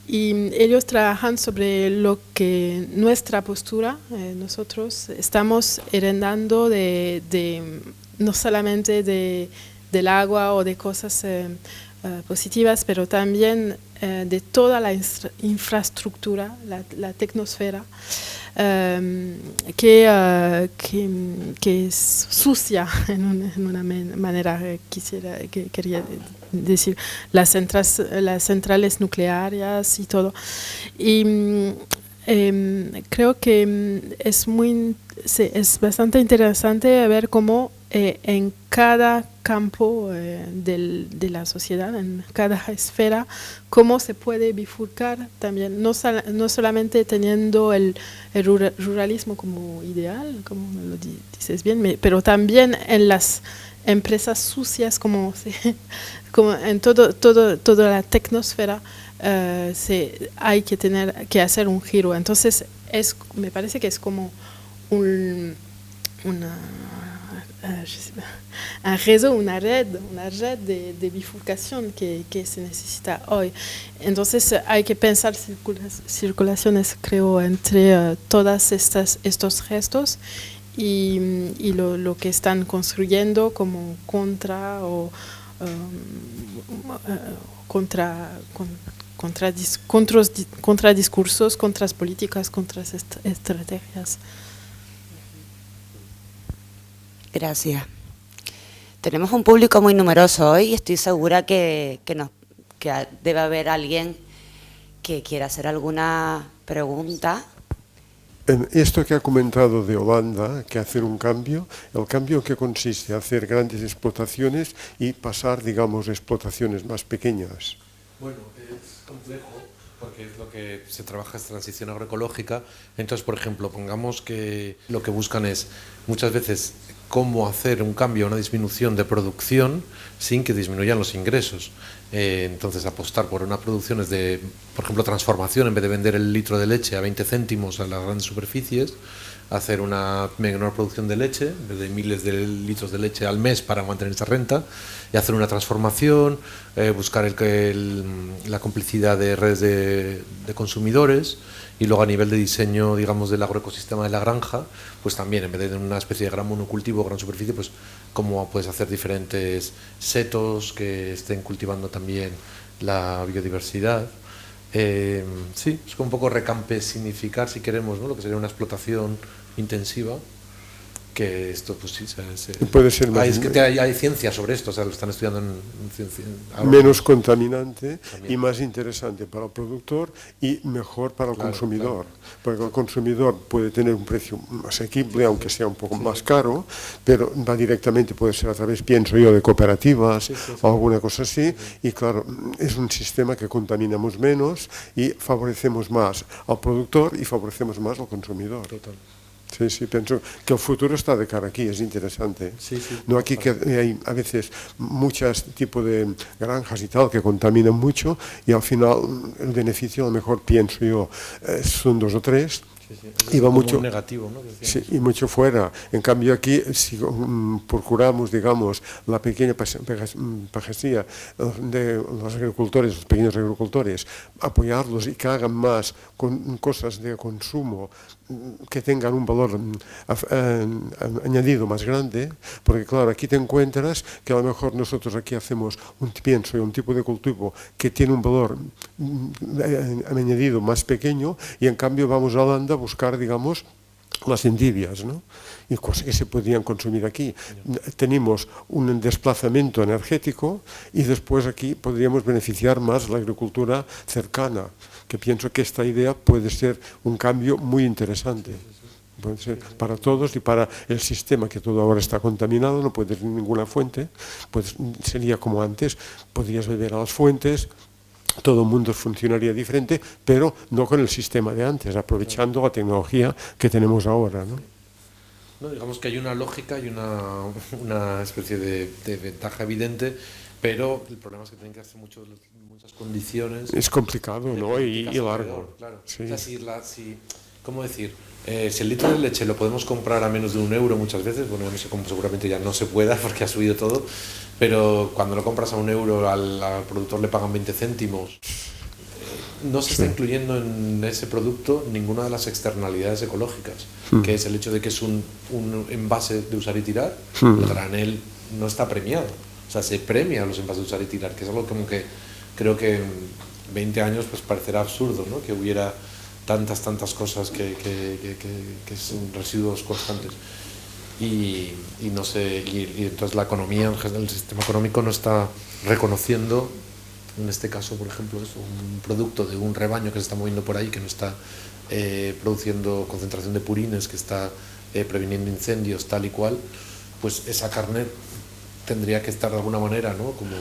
Y ellos trabajan sobre lo que nuestra postura, nosotros estamos heredando no solamente del agua o de cosas positivas, pero también de toda la infraestructura, la tecnosfera, que es sucia en una manera, quería decir, las centrales nucleares y todo. Y creo que es bastante interesante ver cómo en cada campo de la sociedad, en cada esfera, cómo se puede bifurcar también, no solamente teniendo el ruralismo como ideal, como lo dices bien, pero también en las empresas sucias, como en toda la tecnosfera, hay que hacer un giro. Entonces, me parece que es como un red de bifurcación que se necesita hoy. Entonces hay que pensar circulaciones, creo, entre todas estos gestos y lo que están construyendo como contra discursos, contra políticas, contra estrategias. Gracias. Tenemos un público muy numeroso hoy y estoy segura que debe haber alguien que quiera hacer alguna pregunta. En esto que ha comentado de Holanda, que hacer un cambio, ¿el cambio que consiste? Hacer grandes explotaciones y pasar, digamos, a explotaciones más pequeñas. Bueno, es complejo porque es lo que se trabaja, es transición agroecológica. Entonces, por ejemplo, pongamos que lo que buscan es muchas veces cómo hacer un cambio, una disminución de producción sin que disminuyan los ingresos. Entonces, apostar por una producción es de, por ejemplo, transformación, en vez de vender el litro de leche a 20 céntimos a las grandes superficies, hacer una menor producción de leche, en vez de miles de litros de leche al mes para mantener esa renta, y hacer una transformación, buscar la complicidad de redes de consumidores, y luego a nivel de diseño, digamos, del agroecosistema de la granja, pues también en vez de una especie de gran monocultivo, gran superficie, pues cómo puedes hacer diferentes setos que estén cultivando también la biodiversidad. Sí, es como un poco recampesinificar, si queremos, ¿no? Lo que sería una explotación intensiva, que esto pues sí puede ser más, es que hay ciencia sobre esto, o sea, lo están estudiando en ciencia, menos contaminante también. Y más interesante para el productor y mejor para el consumidor, claro. Porque el consumidor puede tener un precio asequible, aunque sea un poco más caro, pero va directamente, puede ser a través, pienso yo, de cooperativas o alguna cosa así, y claro, es un sistema que contaminamos menos y favorecemos más al productor y favorecemos más al consumidor. Total. Sí, sí, pienso que el futuro está de cara aquí, es interesante. Sí, sí. No aquí que hay a veces muchos tipos de granjas y tal que contaminan mucho y al final el beneficio, a lo mejor pienso yo, son 2 o 3. Sí. Y va mucho negativo, ¿no? Sí, y mucho fuera. En cambio aquí, si procuramos, digamos, la pequeña pajasía de los agricultores, los pequeños agricultores, apoyarlos y que hagan más con cosas de consumo que tengan un valor añadido más grande, porque claro, aquí te encuentras que a lo mejor nosotros aquí hacemos un tipo de cultivo que tiene un valor añadido más pequeño y en cambio vamos a Holanda a buscar, digamos, las endivias, ¿no? Y cosas que se podrían consumir aquí. Tenemos un desplazamiento energético y después aquí podríamos beneficiar más la agricultura cercana, que pienso que esta idea puede ser un cambio muy interesante. Puede ser para todos y para el sistema que todo ahora está contaminado, no puede tener ninguna fuente, pues sería como antes, podrías beber a las fuentes, todo el mundo funcionaría diferente, pero no con el sistema de antes, aprovechando la tecnología que tenemos ahora, ¿no? No, digamos que hay una lógica y una especie de ventaja evidente, pero el problema es que tienen que hacer muchas condiciones. Es complicado, ¿no? Y largo. Claro. Sí. O sea, ¿cómo decir? Si el litro de leche lo podemos comprar a menos de €1 muchas veces, bueno, no sé cómo, seguramente ya no se pueda porque ha subido todo, pero cuando lo compras a €1 al productor le pagan 20 céntimos. No se está incluyendo en ese producto ninguna de las externalidades ecológicas, que es el hecho de que es un envase de usar y tirar. El granel no está premiado, o sea, se premia los envases de usar y tirar, que es algo como que creo que en 20 años pues parecerá absurdo, ¿no? Que hubiera tantas cosas que son residuos constantes. Y no sé, y entonces la economía, en general, el sistema económico no está reconociendo, en este caso, por ejemplo, es un producto de un rebaño que se está moviendo por ahí, que no está produciendo concentración de purines, que está previniendo incendios, tal y cual, pues esa carne tendría que estar de alguna manera, ¿no? Como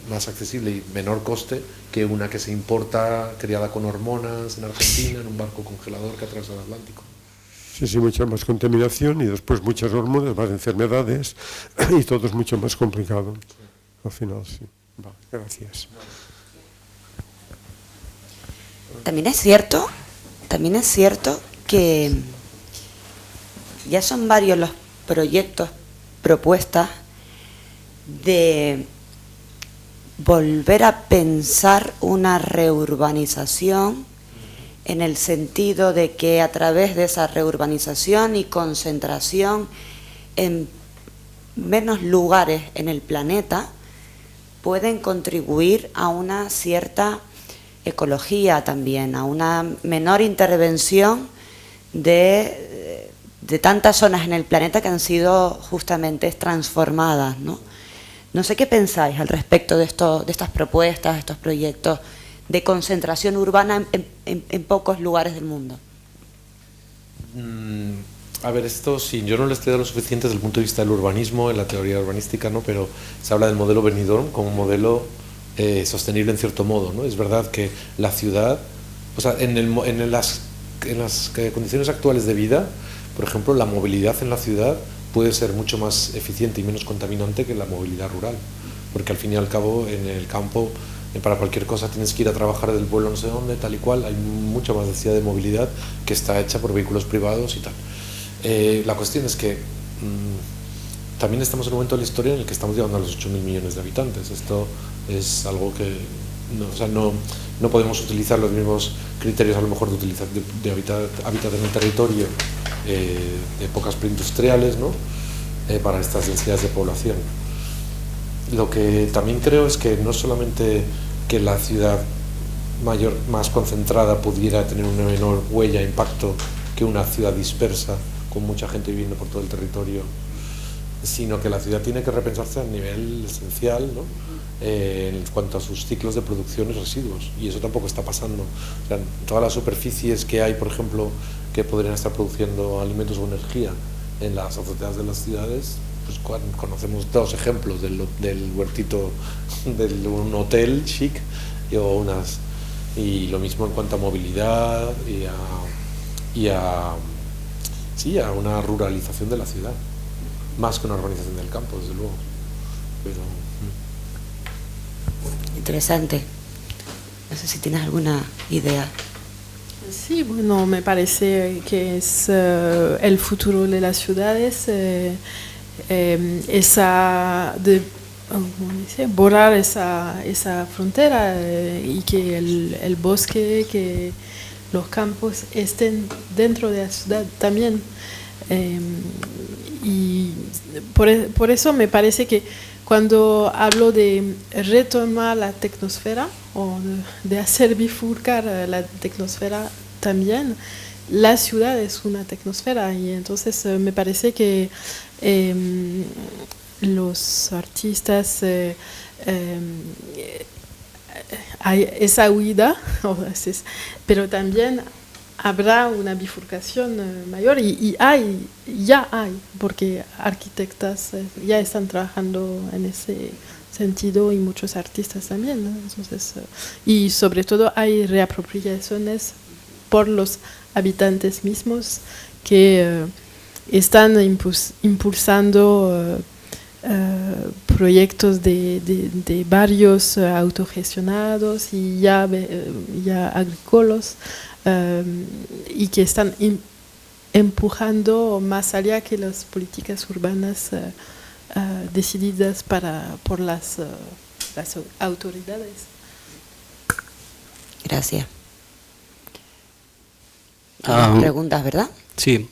más accesible y menor coste que una que se importa criada con hormonas en Argentina en un barco congelador que atraviesa el Atlántico. Sí, sí, mucha más contaminación y después muchas hormonas, más enfermedades y todo es mucho más complicado. Al final, sí. Vale, gracias. También es cierto que ya son varios los proyectos, propuestas de volver a pensar una reurbanización en el sentido de que a través de esa reurbanización y concentración en menos lugares en el planeta pueden contribuir a una cierta ecología también, a una menor intervención de tantas zonas en el planeta que han sido justamente transformadas, ¿no? No sé qué pensáis al respecto de estas propuestas, de estos proyectos de concentración urbana en pocos lugares del mundo. A ver, esto sí, yo no le he estudiado lo suficiente desde el punto de vista del urbanismo, en la teoría urbanística, ¿no? Pero se habla del modelo Benidorm como un modelo sostenible en cierto modo, ¿no? Es verdad que la ciudad, o sea, en las condiciones actuales de vida, por ejemplo, la movilidad en la ciudad puede ser mucho más eficiente y menos contaminante que la movilidad rural, porque al fin y al cabo en el campo para cualquier cosa tienes que ir a trabajar del pueblo no sé dónde, tal y cual, hay mucha más densidad de movilidad que está hecha por vehículos privados y tal. La cuestión es que también estamos en un momento de la historia en el que estamos llegando a los 8.000 millones de habitantes. Esto es algo que no podemos utilizar los mismos criterios a lo mejor de hábitat en el territorio de épocas preindustriales, ¿no? Para estas densidades de población. Lo que también creo es que no solamente que la ciudad mayor, más concentrada, pudiera tener una menor huella, impacto que una ciudad dispersa con mucha gente viviendo por todo el territorio, sino que la ciudad tiene que repensarse a nivel esencial, ¿no? En cuanto a sus ciclos de producción y residuos, y eso tampoco está pasando. O sea, todas las superficies que hay, por ejemplo, que podrían estar produciendo alimentos o energía en las azoteas de las ciudades, pues conocemos dos ejemplos del huertito de un hotel chic y lo mismo en cuanto a movilidad y a una ruralización de la ciudad, más que una urbanización del campo, desde luego. Pero interesante. No sé si tienes alguna idea. Sí, bueno, me parece que es el futuro de las ciudades, borrar esa frontera y que el bosque, que los campos estén dentro de la ciudad también. Y por eso me parece que cuando hablo de retomar la tecnosfera o de hacer bifurcar la tecnosfera también, la ciudad es una tecnosfera y entonces me parece que los artistas hay esa huida, pero también habrá una bifurcación mayor y ya hay, porque arquitectas ya están trabajando en ese sentido y muchos artistas también, ¿no? Entonces, y sobre todo hay reapropiaciones por los habitantes mismos que están impulsando proyectos de barrios autogestionados y ya agrícolas, y que están empujando más allá que las políticas urbanas decididas por las autoridades. Gracias. Preguntas, ¿verdad? Sí.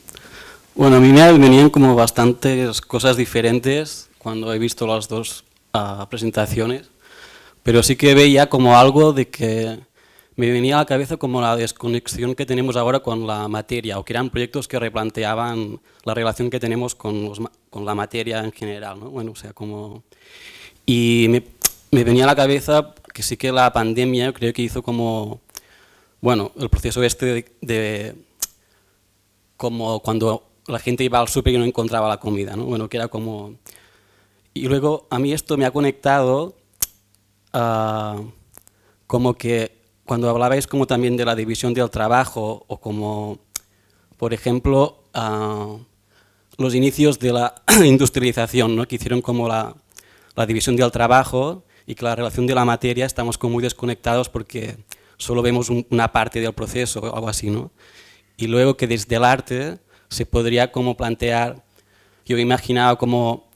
Bueno, a mí me venían como bastantes cosas diferentes cuando he visto las dos presentaciones, pero sí que veía como algo de que me venía a la cabeza como la desconexión que tenemos ahora con la materia, o que eran proyectos que replanteaban la relación que tenemos con la materia en general, ¿no? Bueno, o sea, como... Y me venía a la cabeza que sí que la pandemia yo creo que hizo como... Bueno, el proceso de como cuando la gente iba al súper y no encontraba la comida, ¿no? Bueno, que era como... Y luego a mí esto me ha conectado como que cuando hablabais como también de la división del trabajo o como, por ejemplo, los inicios de la industrialización, ¿no? Que hicieron como la división del trabajo y que la relación de la materia estamos como muy desconectados porque solo vemos una parte del proceso o algo así, ¿no? Y luego que desde el arte se podría como plantear, yo he imaginado como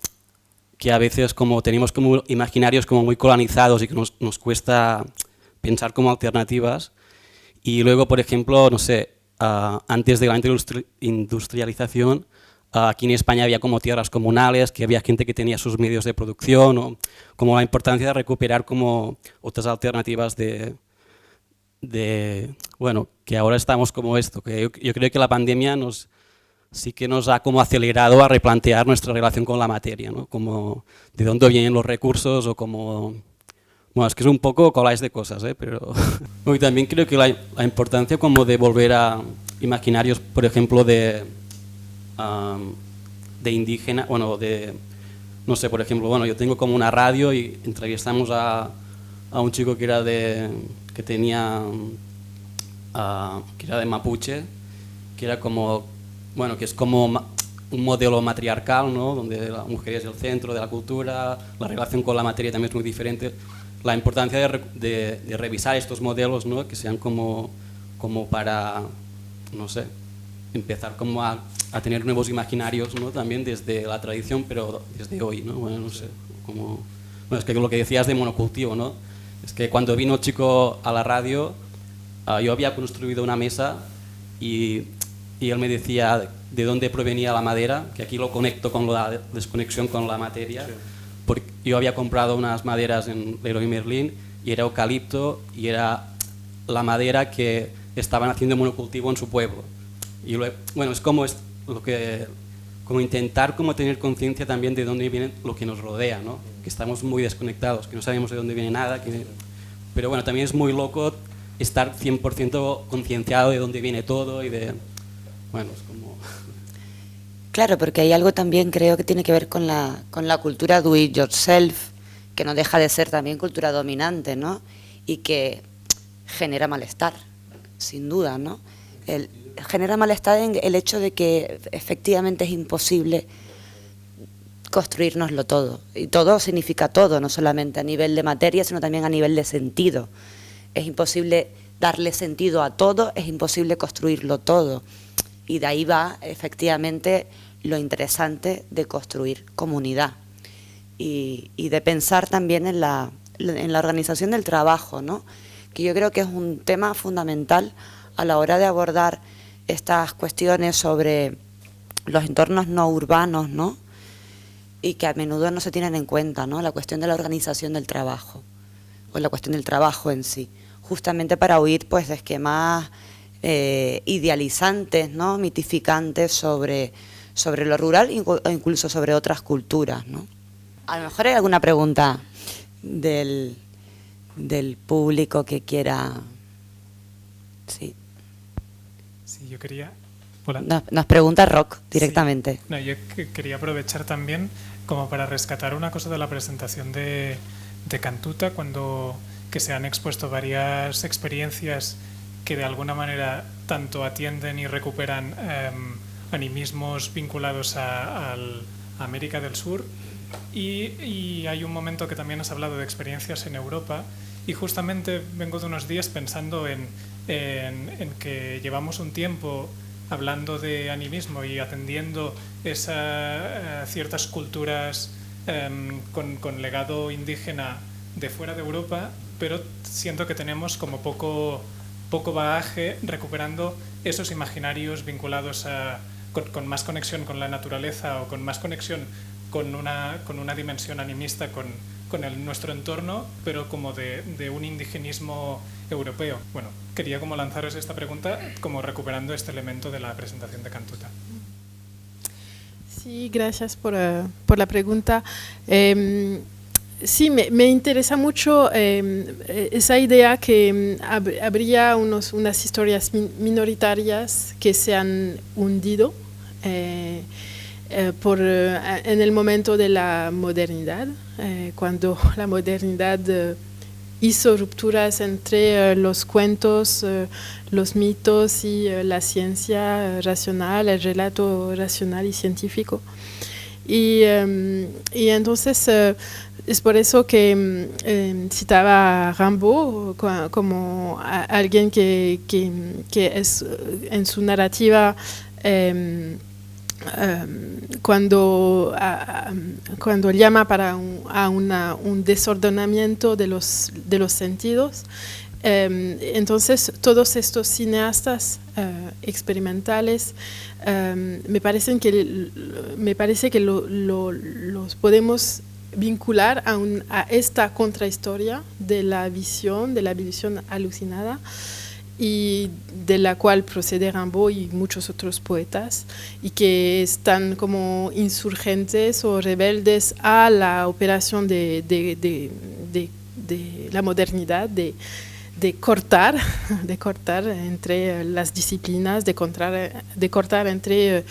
que a veces como tenemos como imaginarios como muy colonizados y que nos cuesta pensar como alternativas, y luego, por ejemplo, no sé, antes de la industrialización, aquí en España había como tierras comunales, que había gente que tenía sus medios de producción, o como la importancia de recuperar como otras alternativas bueno, que ahora estamos como esto, que yo creo que la pandemia sí que nos ha como acelerado a replantear nuestra relación con la materia, ¿no? Como de dónde vienen los recursos o como... Bueno, es que es un poco coláis de cosas, pero... Y también creo que la importancia como de volver a imaginarios, por ejemplo, de indígena, bueno, de... No sé, por ejemplo, bueno, yo tengo como una radio y entrevistamos a un chico que era que era de Mapuche, que era como... Bueno, que es como un modelo matriarcal, ¿no? Donde la mujer es el centro de la cultura, la relación con la materia también es muy diferente. la importancia de revisar estos modelos, ¿no? Que sean como para, no sé, empezar como a tener nuevos imaginarios, ¿no? También desde la tradición, pero desde hoy, ¿no? Bueno, no sé, como... Bueno, es que lo que decías de monocultivo, ¿no? Es que cuando vino Chico a la radio, yo había construido una mesa y él me decía de dónde provenía la madera, que aquí lo conecto con la desconexión con la materia, porque yo había comprado unas maderas en Leroy Merlin y era eucalipto y era la madera que estaban haciendo monocultivo en su pueblo. Y bueno, es como intentar como tener conciencia también de dónde viene lo que nos rodea, ¿no? Que estamos muy desconectados, que no sabemos de dónde viene nada, pero bueno, también es muy loco estar 100% concienciado de dónde viene todo y de... Bueno, es como... Claro, porque hay algo también creo que tiene que ver con la cultura do it yourself, que no deja de ser también cultura dominante, ¿no? Y que genera malestar, sin duda, ¿no? Genera malestar en el hecho de que efectivamente es imposible construírnoslo todo. Y todo significa todo, no solamente a nivel de materia, sino también a nivel de sentido. Es imposible darle sentido a todo, es imposible construirlo todo. Y de ahí va efectivamente lo interesante de construir comunidad y de pensar también en la organización del trabajo, ¿no? Que yo creo que es un tema fundamental a la hora de abordar estas cuestiones sobre los entornos no urbanos, ¿no? Y que a menudo no se tienen en cuenta, ¿no? La cuestión de la organización del trabajo o la cuestión del trabajo en sí, justamente para huir pues de esquemas idealizantes, ¿no? Mitificantes sobre lo rural o incluso sobre otras culturas, ¿no? A lo mejor hay alguna pregunta del público que quiera... Sí. Sí, yo quería... Hola. Nos pregunta Roc directamente. Sí. No, yo quería aprovechar también como para rescatar una cosa de la presentación de Cantuta, que se han expuesto varias experiencias que de alguna manera tanto atienden y recuperan animismos vinculados a América del Sur y hay un momento que también has hablado de experiencias en Europa y justamente vengo de unos días pensando en que llevamos un tiempo hablando de animismo y atendiendo ciertas culturas con legado indígena de fuera de Europa, pero siento que tenemos como poco bagaje recuperando esos imaginarios vinculados con más conexión con la naturaleza o con más conexión con una dimensión animista con nuestro entorno, pero como de un indigenismo europeo. Bueno, quería como lanzaros esta pregunta como recuperando este elemento de la presentación de Cantuta. Sí, gracias por la pregunta. Sí, me interesa mucho esa idea que habría unas historias minoritarias que se han hundido en el momento de la modernidad, cuando la modernidad hizo rupturas entre los cuentos, los mitos y la ciencia racional, el relato racional y científico. Y entonces es por eso que citaba a Rimbaud como alguien que es en su narrativa cuando llama para un desordenamiento de los sentidos. Entonces todos estos cineastas experimentales me parece que los podemos vincular a esta contrahistoria de la visión alucinada y de la cual procede Rimbaud y muchos otros poetas y que están como insurgentes o rebeldes a la operación de la modernidad, de cortar entre las disciplinas, de cortar entre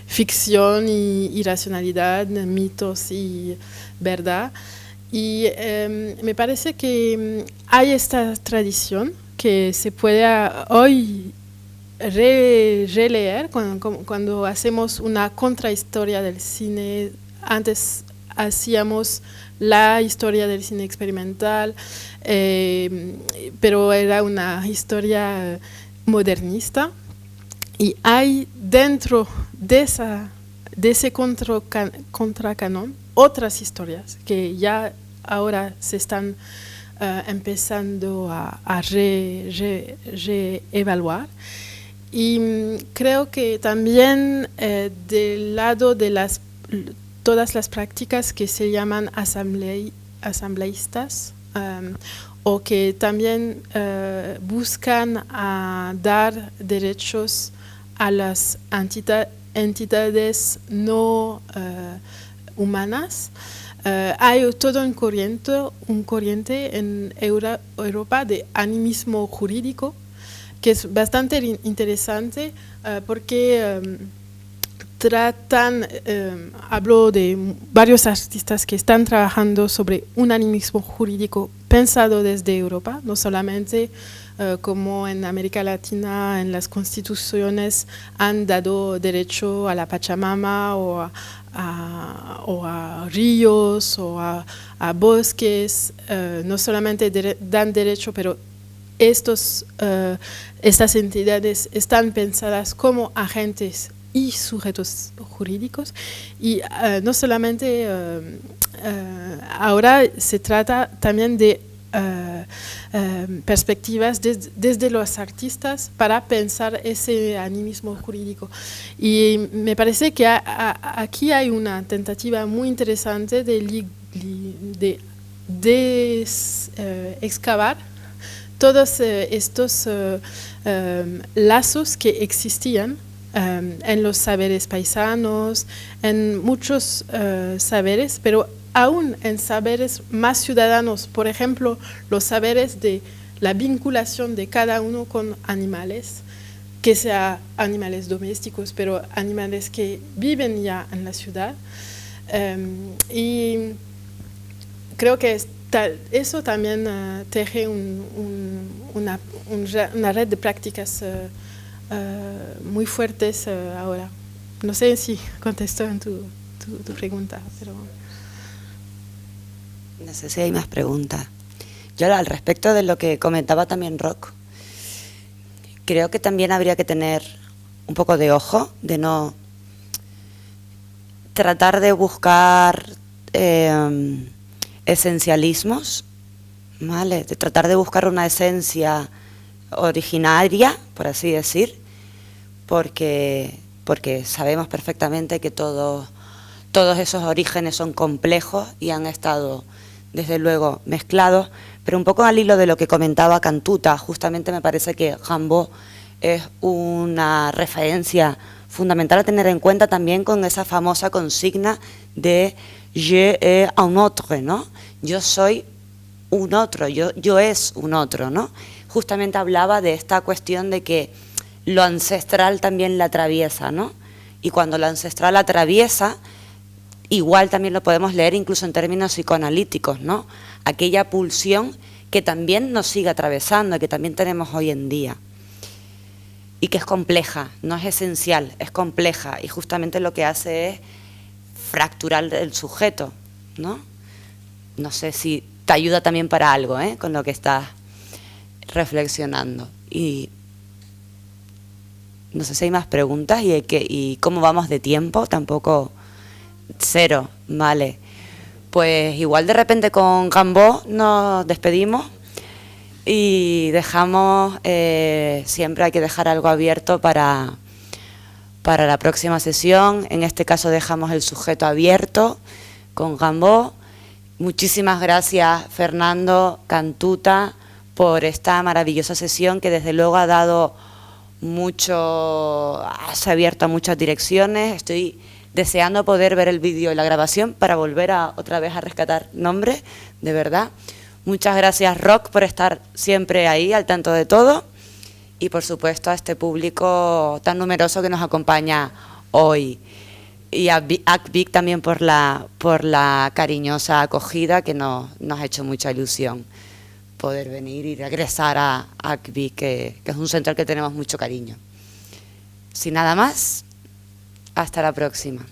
ficción y racionalidad, mitos y verdad. Y me parece que hay esta tradición que se puede hoy releer cuando hacemos una contrahistoria del cine. Antes hacíamos la historia del cine experimental, pero era una historia modernista. Y hay dentro de ese contracanon otras historias que ya ahora se están empezando a reevaluar. Y creo que también del lado de todas las prácticas que se llaman asambleístas, o que también buscan dar derechos a las entidades no humanas. Hay todo un corriente en Europa de animismo jurídico, que es bastante interesante porque hablo de varios artistas que están trabajando sobre un animismo jurídico pensado desde Europa, no solamente como en América Latina, en las constituciones han dado derecho a la Pachamama o a ríos o a bosques, no solamente dan derecho, pero estas entidades están pensadas como agentes y sujetos jurídicos, y no solamente ahora se trata también de perspectivas desde los artistas para pensar ese animismo jurídico. Y me parece que aquí hay una tentativa muy interesante de excavar todos estos lazos que existían en los saberes paisanos, en muchos saberes, pero aún en saberes más ciudadanos, por ejemplo, los saberes de la vinculación de cada uno con animales, que sean animales domésticos, pero animales que viven ya en la ciudad. Y creo que eso también teje una red de prácticas muy fuertes ahora. No sé si contesto en tu pregunta, pero... No sé si hay más preguntas. Yo al respecto de lo que comentaba también Roc, creo que también habría que tener un poco de ojo, de no tratar de buscar esencialismos, ¿vale? De tratar de buscar una esencia originaria, por así decir, porque sabemos perfectamente que todos esos orígenes son complejos y han estado, desde luego, mezclados, pero un poco al hilo de lo que comentaba Cantuta, justamente me parece que Rimbaud es una referencia fundamental a tener en cuenta también con esa famosa consigna de je es un autre, ¿no? Yo soy un otro, yo es un otro, ¿no? Justamente hablaba de esta cuestión de que lo ancestral también la atraviesa, ¿no? Y cuando lo ancestral atraviesa, igual también lo podemos leer incluso en términos psicoanalíticos, ¿no? Aquella pulsión que también nos sigue atravesando, que también tenemos hoy en día. Y que es compleja, no es esencial, es compleja. Y justamente lo que hace es fracturar el sujeto, ¿no? No sé si te ayuda también para algo, con lo que estás reflexionando. Y no sé si hay más preguntas y cómo vamos de tiempo, tampoco... Cero, vale. Pues igual de repente con Rimbaud nos despedimos y dejamos, siempre hay que dejar algo abierto para la próxima sesión. En este caso dejamos el sujeto abierto con Rimbaud. Muchísimas gracias, Fernando, Cantuta, por esta maravillosa sesión que desde luego ha dado se ha abierto a muchas direcciones. Estoy deseando poder ver el vídeo y la grabación para volver otra vez a rescatar nombres, de verdad. Muchas gracias, Roc, por estar siempre ahí al tanto de todo, y por supuesto a este público tan numeroso que nos acompaña hoy, y a ACVIC también por la cariñosa acogida que nos ha hecho mucha ilusión poder venir y regresar a ACVIC, que es un centro al que tenemos mucho cariño. Sin nada más, hasta la próxima.